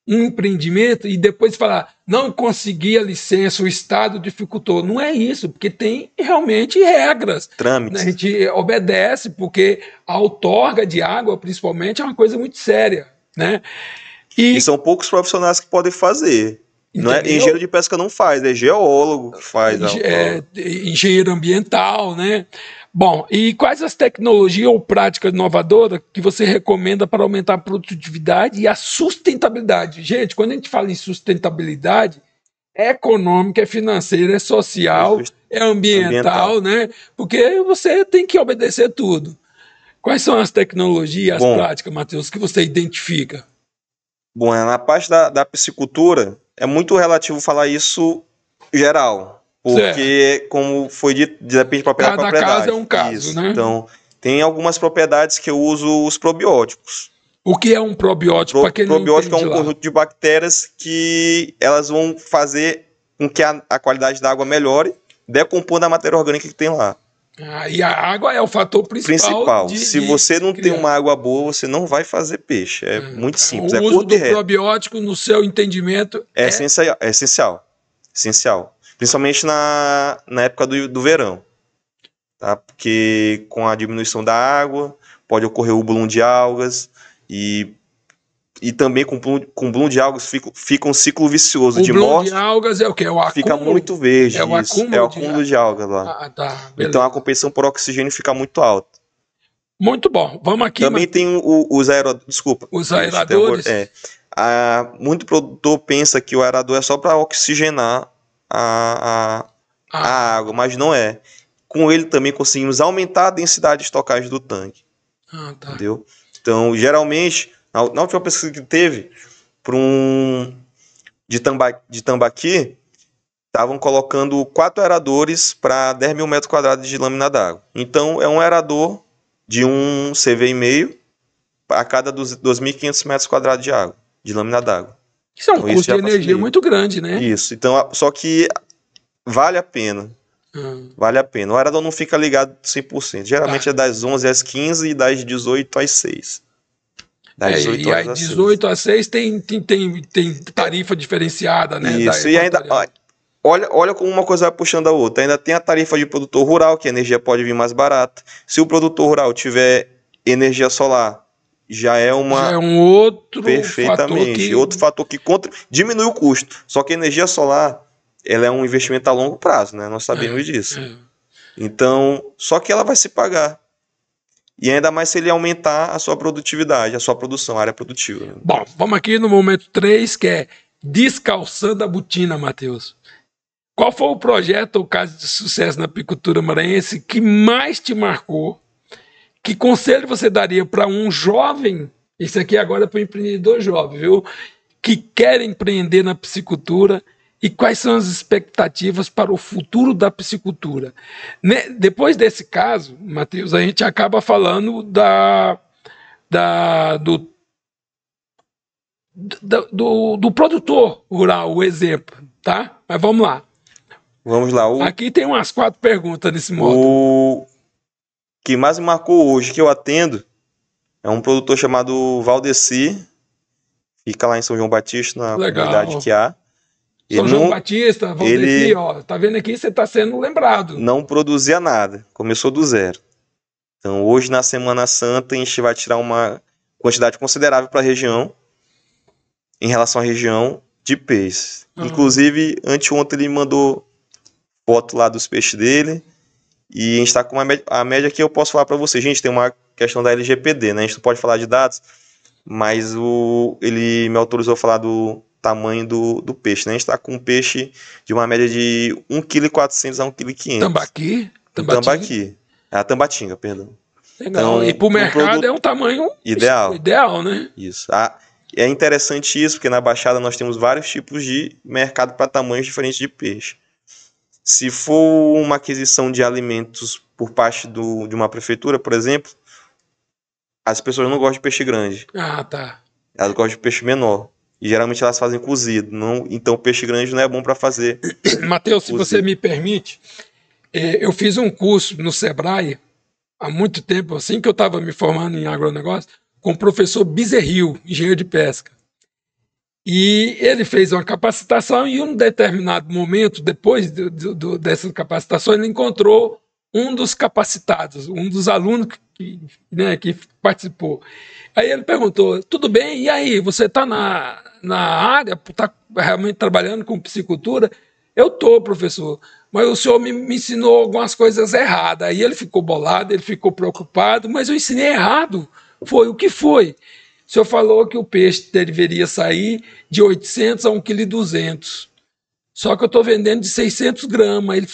empreendimento e depois falar, não consegui a licença, o Estado dificultou. Não é isso, porque tem realmente regras. Trâmites. A gente obedece, porque a outorga de água, principalmente, é uma coisa muito séria, né? E são poucos profissionais que podem fazer. Não é, engenheiro de pesca não faz, é geólogo que faz. Engenheiro ambiental, né? Bom, e quais as tecnologias ou práticas inovadoras que você recomenda para aumentar a produtividade e a sustentabilidade? Gente, quando a gente fala em sustentabilidade, é econômica, é financeira, é social, é ambiental, né? Porque você tem que obedecer tudo. Quais são as tecnologias, as práticas, Matheus, que você identifica? Bom, na parte da piscicultura, é muito relativo falar isso geral. Porque, certo, como foi dito, depende de propriedade para propriedade. Cada caso é um caso, isso, né? Então, tem algumas propriedades que eu uso os probióticos. O que é um probiótico? Probiótico é um conjunto de bactérias que elas vão fazer com que a qualidade da água melhore, decompondo a matéria orgânica que tem lá. E a água é o fator principal. Se você não tem uma água boa, você não vai fazer peixe. É muito simples. O uso do probiótico, no seu entendimento, é essencial. Principalmente na época do verão. Tá? Porque com a diminuição da água, pode ocorrer o bloom de algas. E também com bloom de algas fica um ciclo vicioso de morte. O bloom de algas é o quê? É o acúmulo? Fica muito verde. É o acúmulo, é o acúmulo de algas lá. Tá, então a competição por oxigênio fica muito alta. Muito bom. Vamos aqui. Também tem os aeradores. Desculpa. Os aeradores. Muito produtor pensa que o aerador é só para oxigenar a água, mas não é. Com ele também conseguimos aumentar a densidade de estocagem do tanque. Tá. Entendeu? Então, geralmente, na última pesquisa que teve, de tambaqui, estavam colocando 4 aeradores para 10 mil metros quadrados de lâmina d'água. Então, é um aerador de um CV,5 a cada 2.500 metros quadrados de água, de lâmina d'água. Isso é um custo de energia muito grande, né? Isso. Então, só que vale a pena. Vale a pena. O aerador não fica ligado 100%. Geralmente é das 11 às 15 e das 18 às 6. Das 18 horas às 18 às 6 tem tarifa diferenciada, né? Isso. E ainda... Olha como uma coisa vai puxando a outra. Ainda tem a tarifa de produtor rural, que a energia pode vir mais barata. Se o produtor rural tiver energia solar, já é um outro perfeitamente outro fator que diminui o custo. Só que a energia solar, ela é um investimento a longo prazo, né? Nós sabemos disso. Então, só que ela vai se pagar. E ainda mais se ele aumentar a sua produtividade, a sua produção, a área produtiva. Né? Bom, vamos aqui no momento 3, que é descalçando a botina, Matheus. Qual foi o projeto ou caso de sucesso na apicultura maranhense que mais te marcou? Que conselho você daria para um jovem, isso aqui agora é para o empreendedor jovem, viu? Que quer empreender na piscicultura, e quais são as expectativas para o futuro da piscicultura? Depois desse caso, Matheus, a gente acaba falando do produtor rural, o exemplo, tá? Mas vamos lá. Vamos lá. Aqui tem umas 4 perguntas nesse modo. O que mais me marcou hoje, que eu atendo, é um produtor chamado Valdeci, fica lá em São João Batista, na comunidade que há. São João Batista, Valdeci, ó, tá vendo aqui, você está sendo lembrado. Não produzia nada, começou do zero. Então hoje na Semana Santa a gente vai tirar uma quantidade considerável para a região, em relação à região de peixe. Inclusive, anteontem ele mandou foto lá dos peixes dele. E a gente está com a média que eu posso falar para você. Gente, tem uma questão da LGPD, né? A gente não pode falar de dados, mas ele me autorizou a falar do tamanho do peixe, né? A gente está com um peixe de uma média de 1,4 kg a 1,5 kg. Tambaqui? Tambaqui. A tambatinga, perdão. Legal. Então, e para o mercado é um tamanho ideal, né? Isso. É interessante isso, porque na Baixada nós temos vários tipos de mercado para tamanhos diferentes de peixe. Se for uma aquisição de alimentos por parte de uma prefeitura, por exemplo, as pessoas não gostam de peixe grande. Ah, tá. Elas gostam de peixe menor. E geralmente elas fazem cozido. Então peixe grande não é bom para fazer. Matheus, se você me permite, eu fiz um curso no Sebrae há muito tempo, assim que eu estava me formando em agronegócio, com o professor Bezerril, engenheiro de pesca. E ele fez uma capacitação e em um determinado momento, depois dessa capacitação, ele encontrou um dos capacitados, um dos alunos que participou. Aí ele perguntou, tudo bem, e aí, você está na área, está realmente trabalhando com piscicultura? Eu estou, professor, mas o senhor me ensinou algumas coisas erradas. Aí ele ficou bolado, ele ficou preocupado, mas eu ensinei errado. O que foi? O senhor falou que o peixe deveria sair de 800 a 1,2 kg. Só que eu estou vendendo de 600 gramas. Ele...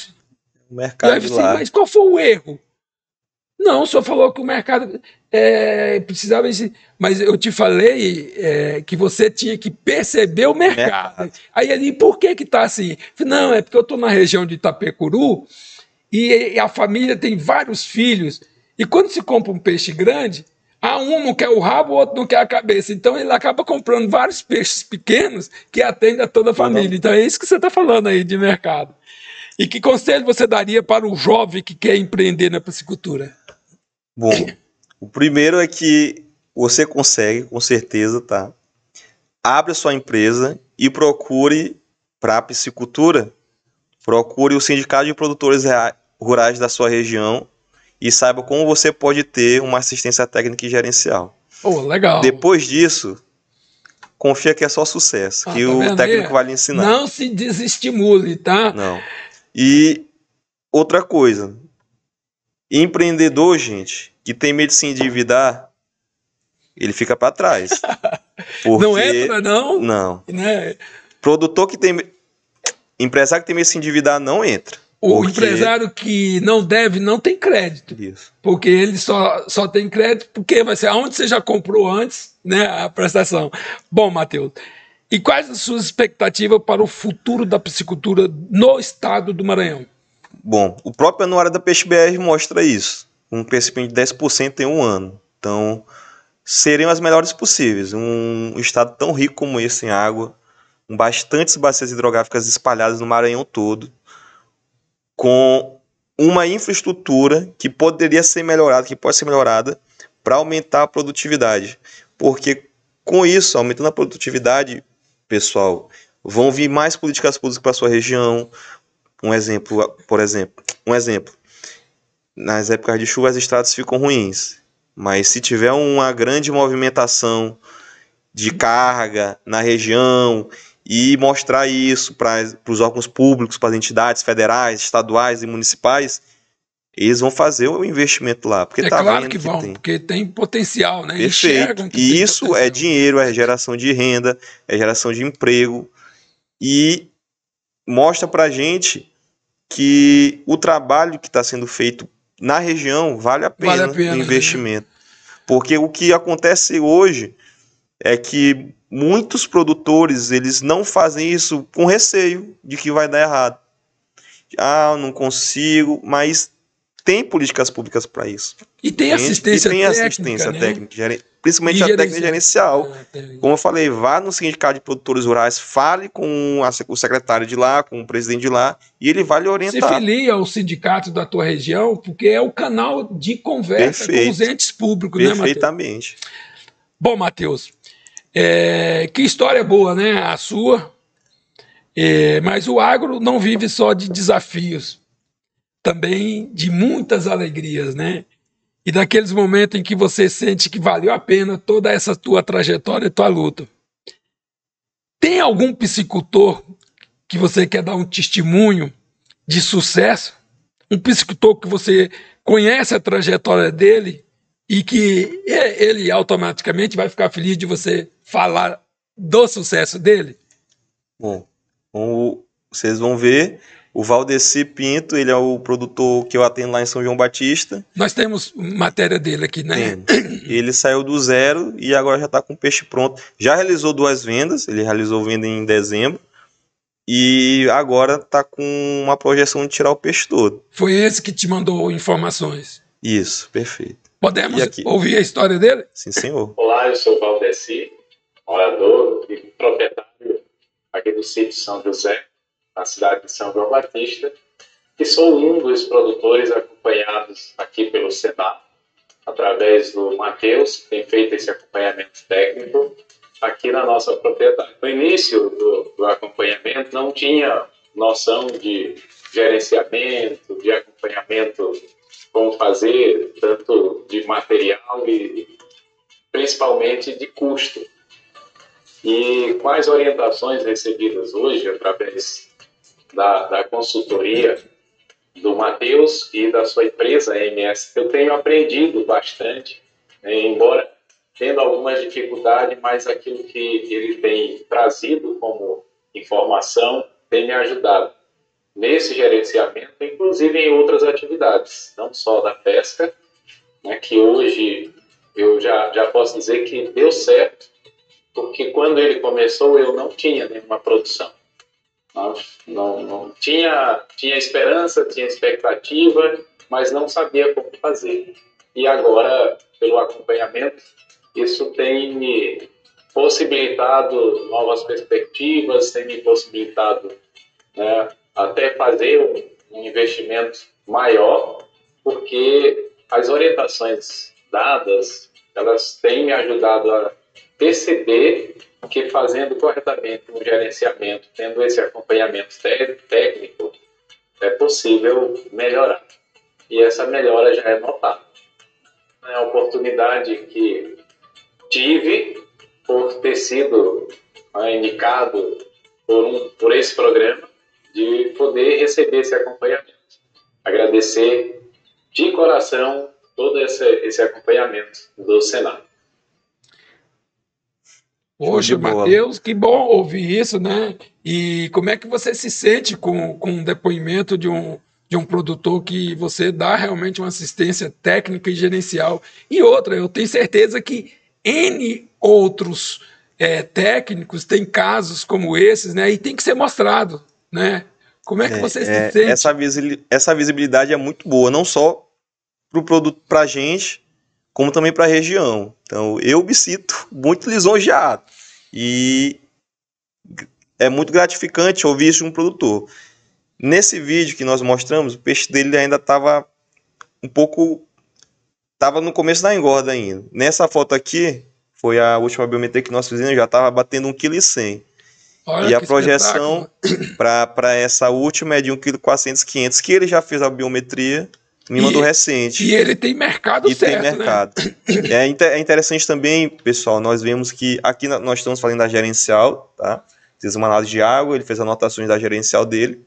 O mercado de lá. Mas qual foi o erro? Não, o senhor falou que o mercado precisava... Mas eu te falei que você tinha que perceber o mercado. Aí ele, por que está assim? Não, é porque eu estou na região de Itapecuru e a família tem vários filhos. E quando se compra um peixe grande... um não quer o rabo, o outro não quer a cabeça. Então ele acaba comprando vários peixes pequenos que atendem a toda a família. Então é isso que você está falando aí de mercado. E que conselho você daria para o jovem que quer empreender na piscicultura? Bom, o primeiro é que você consegue, com certeza, tá? Abre a sua empresa e procure para a piscicultura, procure o sindicato de produtores rurais da sua região e saiba como você pode ter uma assistência técnica e gerencial. Legal. Depois disso, confia que é só sucesso, que o técnico vai lhe ensinar. Não se desestimule, tá? Não. E outra coisa, empreendedor, gente, que tem medo de se endividar, ele fica para trás. Não entra, não? Não. Né? Produtor que tem... Empresário que tem medo de se endividar não entra. O empresário que não deve não tem crédito. Isso. Porque ele só tem crédito porque vai ser aonde você já comprou antes, né, a prestação. Bom, Matheus, e quais as suas expectativas para o futuro da piscicultura no estado do Maranhão? Bom, o próprio Anuário da Peixe BR mostra isso. Um crescimento de 10% em um ano. Então, seriam as melhores possíveis. Um estado tão rico como esse em água, com bastantes bacias hidrográficas espalhadas no Maranhão todo, com uma infraestrutura que poderia ser melhorada, que pode ser melhorada para aumentar a produtividade. Porque com isso, aumentando a produtividade, pessoal, vão vir mais políticas públicas para a sua região. Um exemplo, nas épocas de chuva as estradas ficam ruins, mas se tiver uma grande movimentação de carga na região e mostrar isso para os órgãos públicos, para as entidades federais, estaduais e municipais, eles vão fazer o investimento lá. Porque tá claro vendo que vão, porque tem potencial, né? Perfeito. E isso é dinheiro, é geração de renda, é geração de emprego. E mostra para a gente que o trabalho que está sendo feito na região vale a pena o investimento. Né? Porque o que acontece hoje é que muitos produtores eles não fazem isso com receio de que vai dar errado. Eu não consigo, mas tem políticas públicas para isso. E tem assistência técnica, principalmente a técnica gerencial. Como eu falei, vá no sindicato de produtores rurais, fale com o secretário de lá, com o presidente de lá, e ele vai lhe orientar. Se filia ao sindicato da tua região, porque é o canal de conversa com os entes públicos, né, Matheus? Perfeitamente. Bom, Matheus, que história boa, né, a sua. Mas o agro não vive só de desafios, também de muitas alegrias, né? E daqueles momentos em que você sente que valeu a pena toda essa tua trajetória e tua luta. Tem algum piscicultor que você quer dar um testemunho de sucesso, um piscicultor que você conhece a trajetória dele e que ele automaticamente vai ficar feliz de você falar do sucesso dele? Bom, vocês vão ver, o Valdeci Pinto, ele é o produtor que eu atendo lá em São João Batista. Nós temos matéria dele aqui, né? Ele saiu do zero e agora já está com o peixe pronto. Já realizou 2 vendas, ele realizou venda em dezembro e agora está com uma projeção de tirar o peixe todo. Foi esse que te mandou informações? Isso, perfeito. Podemos ouvir a história dele? Sim, senhor. Olá, eu sou o Valdeci, morador e proprietário aqui do sítio São José, na cidade de São João Batista, que sou um dos produtores acompanhados aqui pelo Senar, através do Matheus, que tem feito esse acompanhamento técnico aqui na nossa propriedade. No início do acompanhamento, não tinha noção de gerenciamento, de acompanhamento, como fazer, tanto de material e principalmente de custo. E com as orientações recebidas hoje, através da consultoria do Matheus e da sua empresa, MS, eu tenho aprendido bastante, embora tendo algumas dificuldades, mas aquilo que ele tem trazido como informação tem me ajudado nesse gerenciamento, inclusive em outras atividades, não só da pesca, né, que hoje eu já posso dizer que deu certo, porque quando ele começou eu não tinha nenhuma produção. Não tinha esperança, tinha expectativa, mas não sabia como fazer. E agora, pelo acompanhamento, isso tem me possibilitado novas perspectivas, tem me possibilitado, né, até fazer um investimento maior, porque as orientações dadas, elas têm me ajudado a perceber que fazendo corretamente o gerenciamento, tendo esse acompanhamento técnico, é possível melhorar. E essa melhora já é notável. É a oportunidade que tive por ter sido indicado por esse programa, de poder receber esse acompanhamento. Agradecer de coração todo esse acompanhamento do Senar. Poxa, Matheus, que bom ouvir isso, né? E como é que você se sente com o depoimento de um produtor que você dá realmente uma assistência técnica e gerencial? E outra, eu tenho certeza que N outros técnicos têm casos como esses, né? E tem que ser mostrado, né? Como é que você se sente? Essa visibilidade é muito boa, não só para o produto, para a gente, como também para a região. Então, eu me sinto muito lisonjeado. E é muito gratificante ouvir isso de um produtor. Nesse vídeo que nós mostramos, o peixe dele ainda estava estava no começo da engorda ainda. Nessa foto aqui, foi a última biometria que nós fizemos, já estava batendo 1,1 kg. E a projeção para essa última é de 1,4 kg, 500, que ele já fez a biometria, me mandou recente. E ele tem mercado certo, tem mercado. Né? É interessante também, pessoal, nós vemos que aqui nós estamos falando da gerencial, tá? Fez uma análise de água, ele fez anotações da gerencial dele.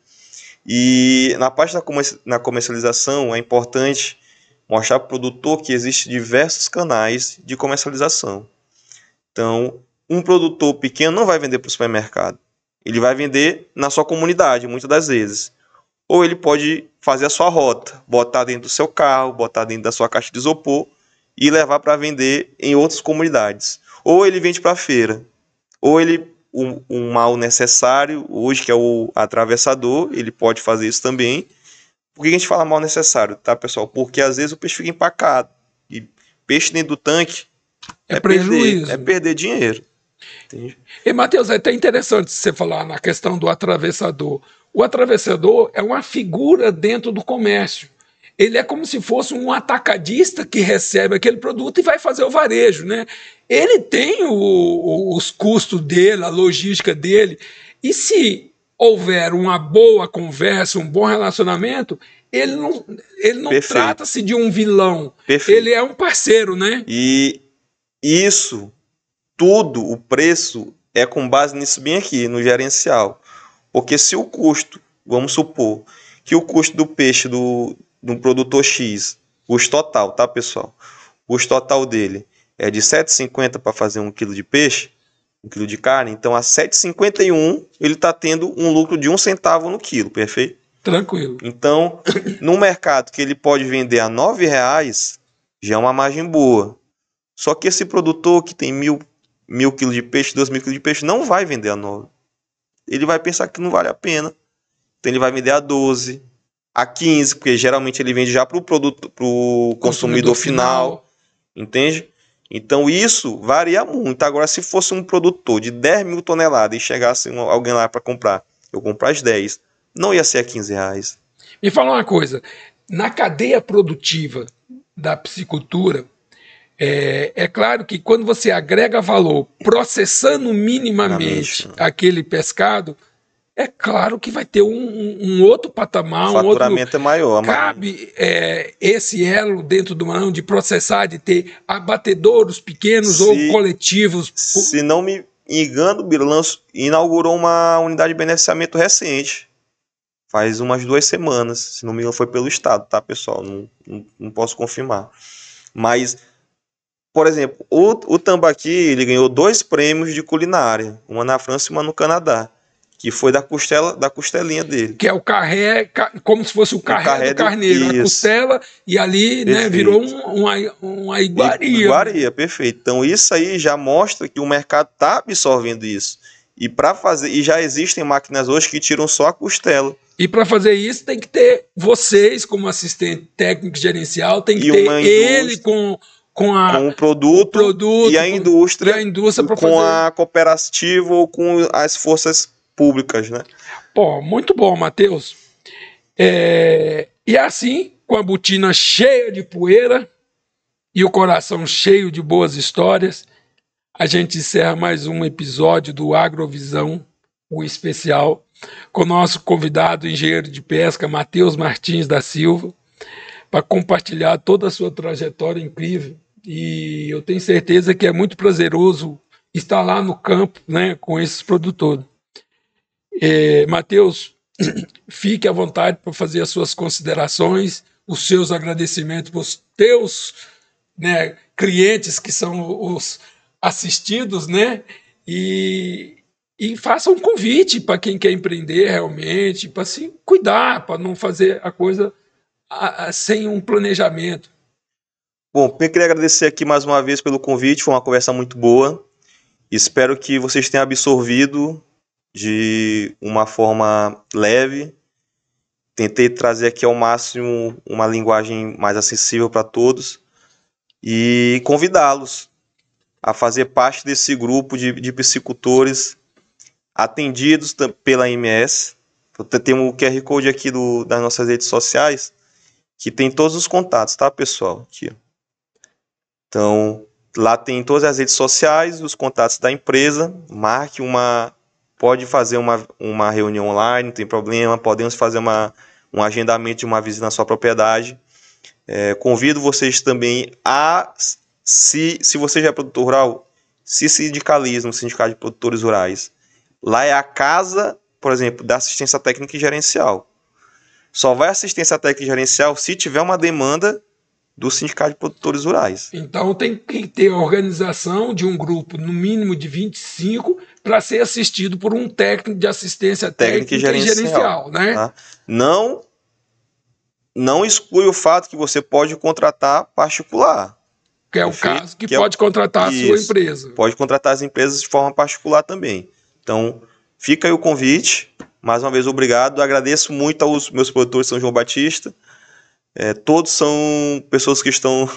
E na parte da comercialização, é importante mostrar para o produtor que existem diversos canais de comercialização. Então, um produtor pequeno não vai vender para o supermercado. Ele vai vender na sua comunidade, muitas das vezes. Ou ele pode fazer a sua rota, botar dentro do seu carro, botar dentro da sua caixa de isopor e levar para vender em outras comunidades. Ou ele vende para a feira. Ou ele, um mal necessário, hoje que é o atravessador, ele pode fazer isso também. Por que a gente fala mal necessário, tá, pessoal? Porque às vezes o peixe fica empacado. E peixe dentro do tanque é prejuízo. É perder dinheiro. Entendi. E, Matheus, é até interessante você falar na questão do atravessador. O atravessador é uma figura dentro do comércio. Ele é como se fosse um atacadista que recebe aquele produto e vai fazer o varejo, né? Ele tem os custos dele, a logística dele. E se houver uma boa conversa, um bom relacionamento, ele não trata-se de um vilão. Perfeito. Ele é um parceiro, né? E isso, tudo, o preço é com base nisso bem aqui, no gerencial. Porque se o custo, vamos supor, que o custo do peixe do produtor X, custo total, tá, pessoal? O custo total dele é de R$ 7,50 para fazer 1 quilo de peixe, 1 quilo de carne, então a R$ 7,51 ele está tendo um lucro de 1 centavo no quilo, perfeito? Tranquilo. Então, no mercado que ele pode vender a R$ 9,00, já é uma margem boa. Só que esse produtor que tem 1.000 quilos de peixe, 2.000 quilos de peixe, não vai vender a 9. Ele vai pensar que não vale a pena. Então ele vai vender a 12, a 15, porque geralmente ele vende já para o consumidor final. Entende? Então isso varia muito. Agora, se fosse um produtor de 10.000 toneladas e chegasse alguém lá para comprar, eu comprar as 10, não ia ser a R$ 15. Me fala uma coisa, na cadeia produtiva da piscicultura, é claro que quando você agrega valor processando minimamente aquele pescado, é claro que vai ter um outro patamar, o faturamento é maior. Cabe esse elo dentro do mão de processar, de ter abatedouros pequenos ou coletivos. Se não me engano, o Bilanço inaugurou uma unidade de beneficiamento recente. Faz umas 2 semanas. Se não me engano, foi pelo Estado, tá, pessoal? Não posso confirmar. Mas, por exemplo, o Tambaqui ele ganhou 2 prêmios de culinária. Uma na França e uma no Canadá. Que foi da costelinha dele. Que é o carré, como se fosse o carré do carneiro. A costela, e ali, né, virou uma iguaria. Iguaria, perfeito. Então isso aí já mostra que o mercado está absorvendo isso. E já existem máquinas hoje que tiram só a costela. E para fazer isso tem que ter vocês como assistente técnico gerencial, tem que ter ele com o produto e a indústria pra com fazer. A cooperativa ou com as forças públicas, né? Pô, muito bom, Matheus. E assim, com a botina cheia de poeira e o coração cheio de boas histórias, a gente encerra mais um episódio do Agrovisão, o especial, com o nosso convidado, engenheiro de pesca, Matheus Martins da Silva, para compartilhar toda a sua trajetória incrível. E eu tenho certeza que é muito prazeroso estar lá no campo, né, com esses produtores. Matheus, fique à vontade para fazer as suas considerações, os seus agradecimentos para os teus, né, clientes que são os assistidos, né, e faça um convite para quem quer empreender realmente, para se cuidar, para não fazer a coisa sem um planejamento. Bom, eu queria agradecer aqui mais uma vez pelo convite, foi uma conversa muito boa. Espero que vocês tenham absorvido de uma forma leve. Tentei trazer aqui ao máximo uma linguagem mais acessível para todos e convidá-los a fazer parte desse grupo de piscicultores atendidos pela MS. Tem o QR Code aqui das nossas redes sociais, que tem todos os contatos, tá, pessoal? Aqui. Então, lá tem todas as redes sociais, os contatos da empresa. Marque pode fazer uma reunião online, não tem problema. Podemos fazer um agendamento de uma visita na sua propriedade. Convido vocês também se você já é produtor rural, se sindicaliza no Sindicato de Produtores Rurais. Lá é a casa, por exemplo, da assistência técnica e gerencial. Só vai assistência técnica e gerencial se tiver uma demanda do Sindicato de Produtores Rurais. Então tem que ter a organização de um grupo, no mínimo de 25, para ser assistido por um técnico de assistência técnica e gerencial, né? Tá? Não exclui o fato que você pode contratar particular. Que é o caso que pode contratar a sua empresa. Pode contratar as empresas de forma particular também. Então, fica aí o convite. Mais uma vez, obrigado. Agradeço muito aos meus produtores de São João Batista. Todos são pessoas que estão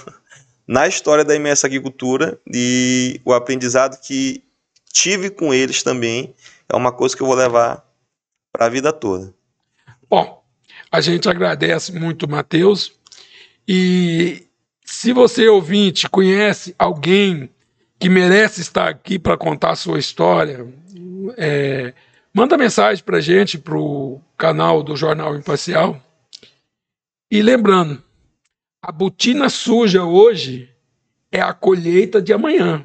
na história da MS Agricultura e o aprendizado que tive com eles também é uma coisa que eu vou levar para a vida toda. Bom, a gente agradece muito, Matheus. E se você, ouvinte, conhece alguém que merece estar aqui para contar a sua história, manda mensagem para a gente, para o canal do Jornal Imparcial. E lembrando, a botina suja hoje é a colheita de amanhã.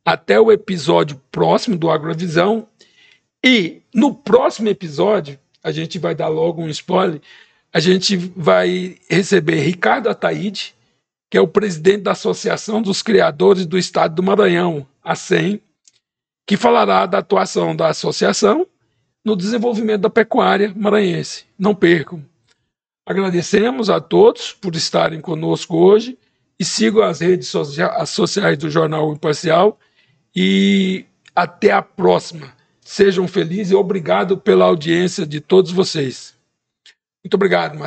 Até o episódio próximo do Agrovisão. E no próximo episódio a gente vai dar logo um spoiler, a gente vai receber Ricardo Ataíde, que é o presidente da Associação dos Criadores do Estado do Maranhão, ACEM, que falará da atuação da associação no desenvolvimento da pecuária maranhense. Não percam. Agradecemos a todos por estarem conosco hoje e sigam as redes sociais do Jornal Imparcial e até a próxima. Sejam felizes e obrigado pela audiência de todos vocês. Muito obrigado,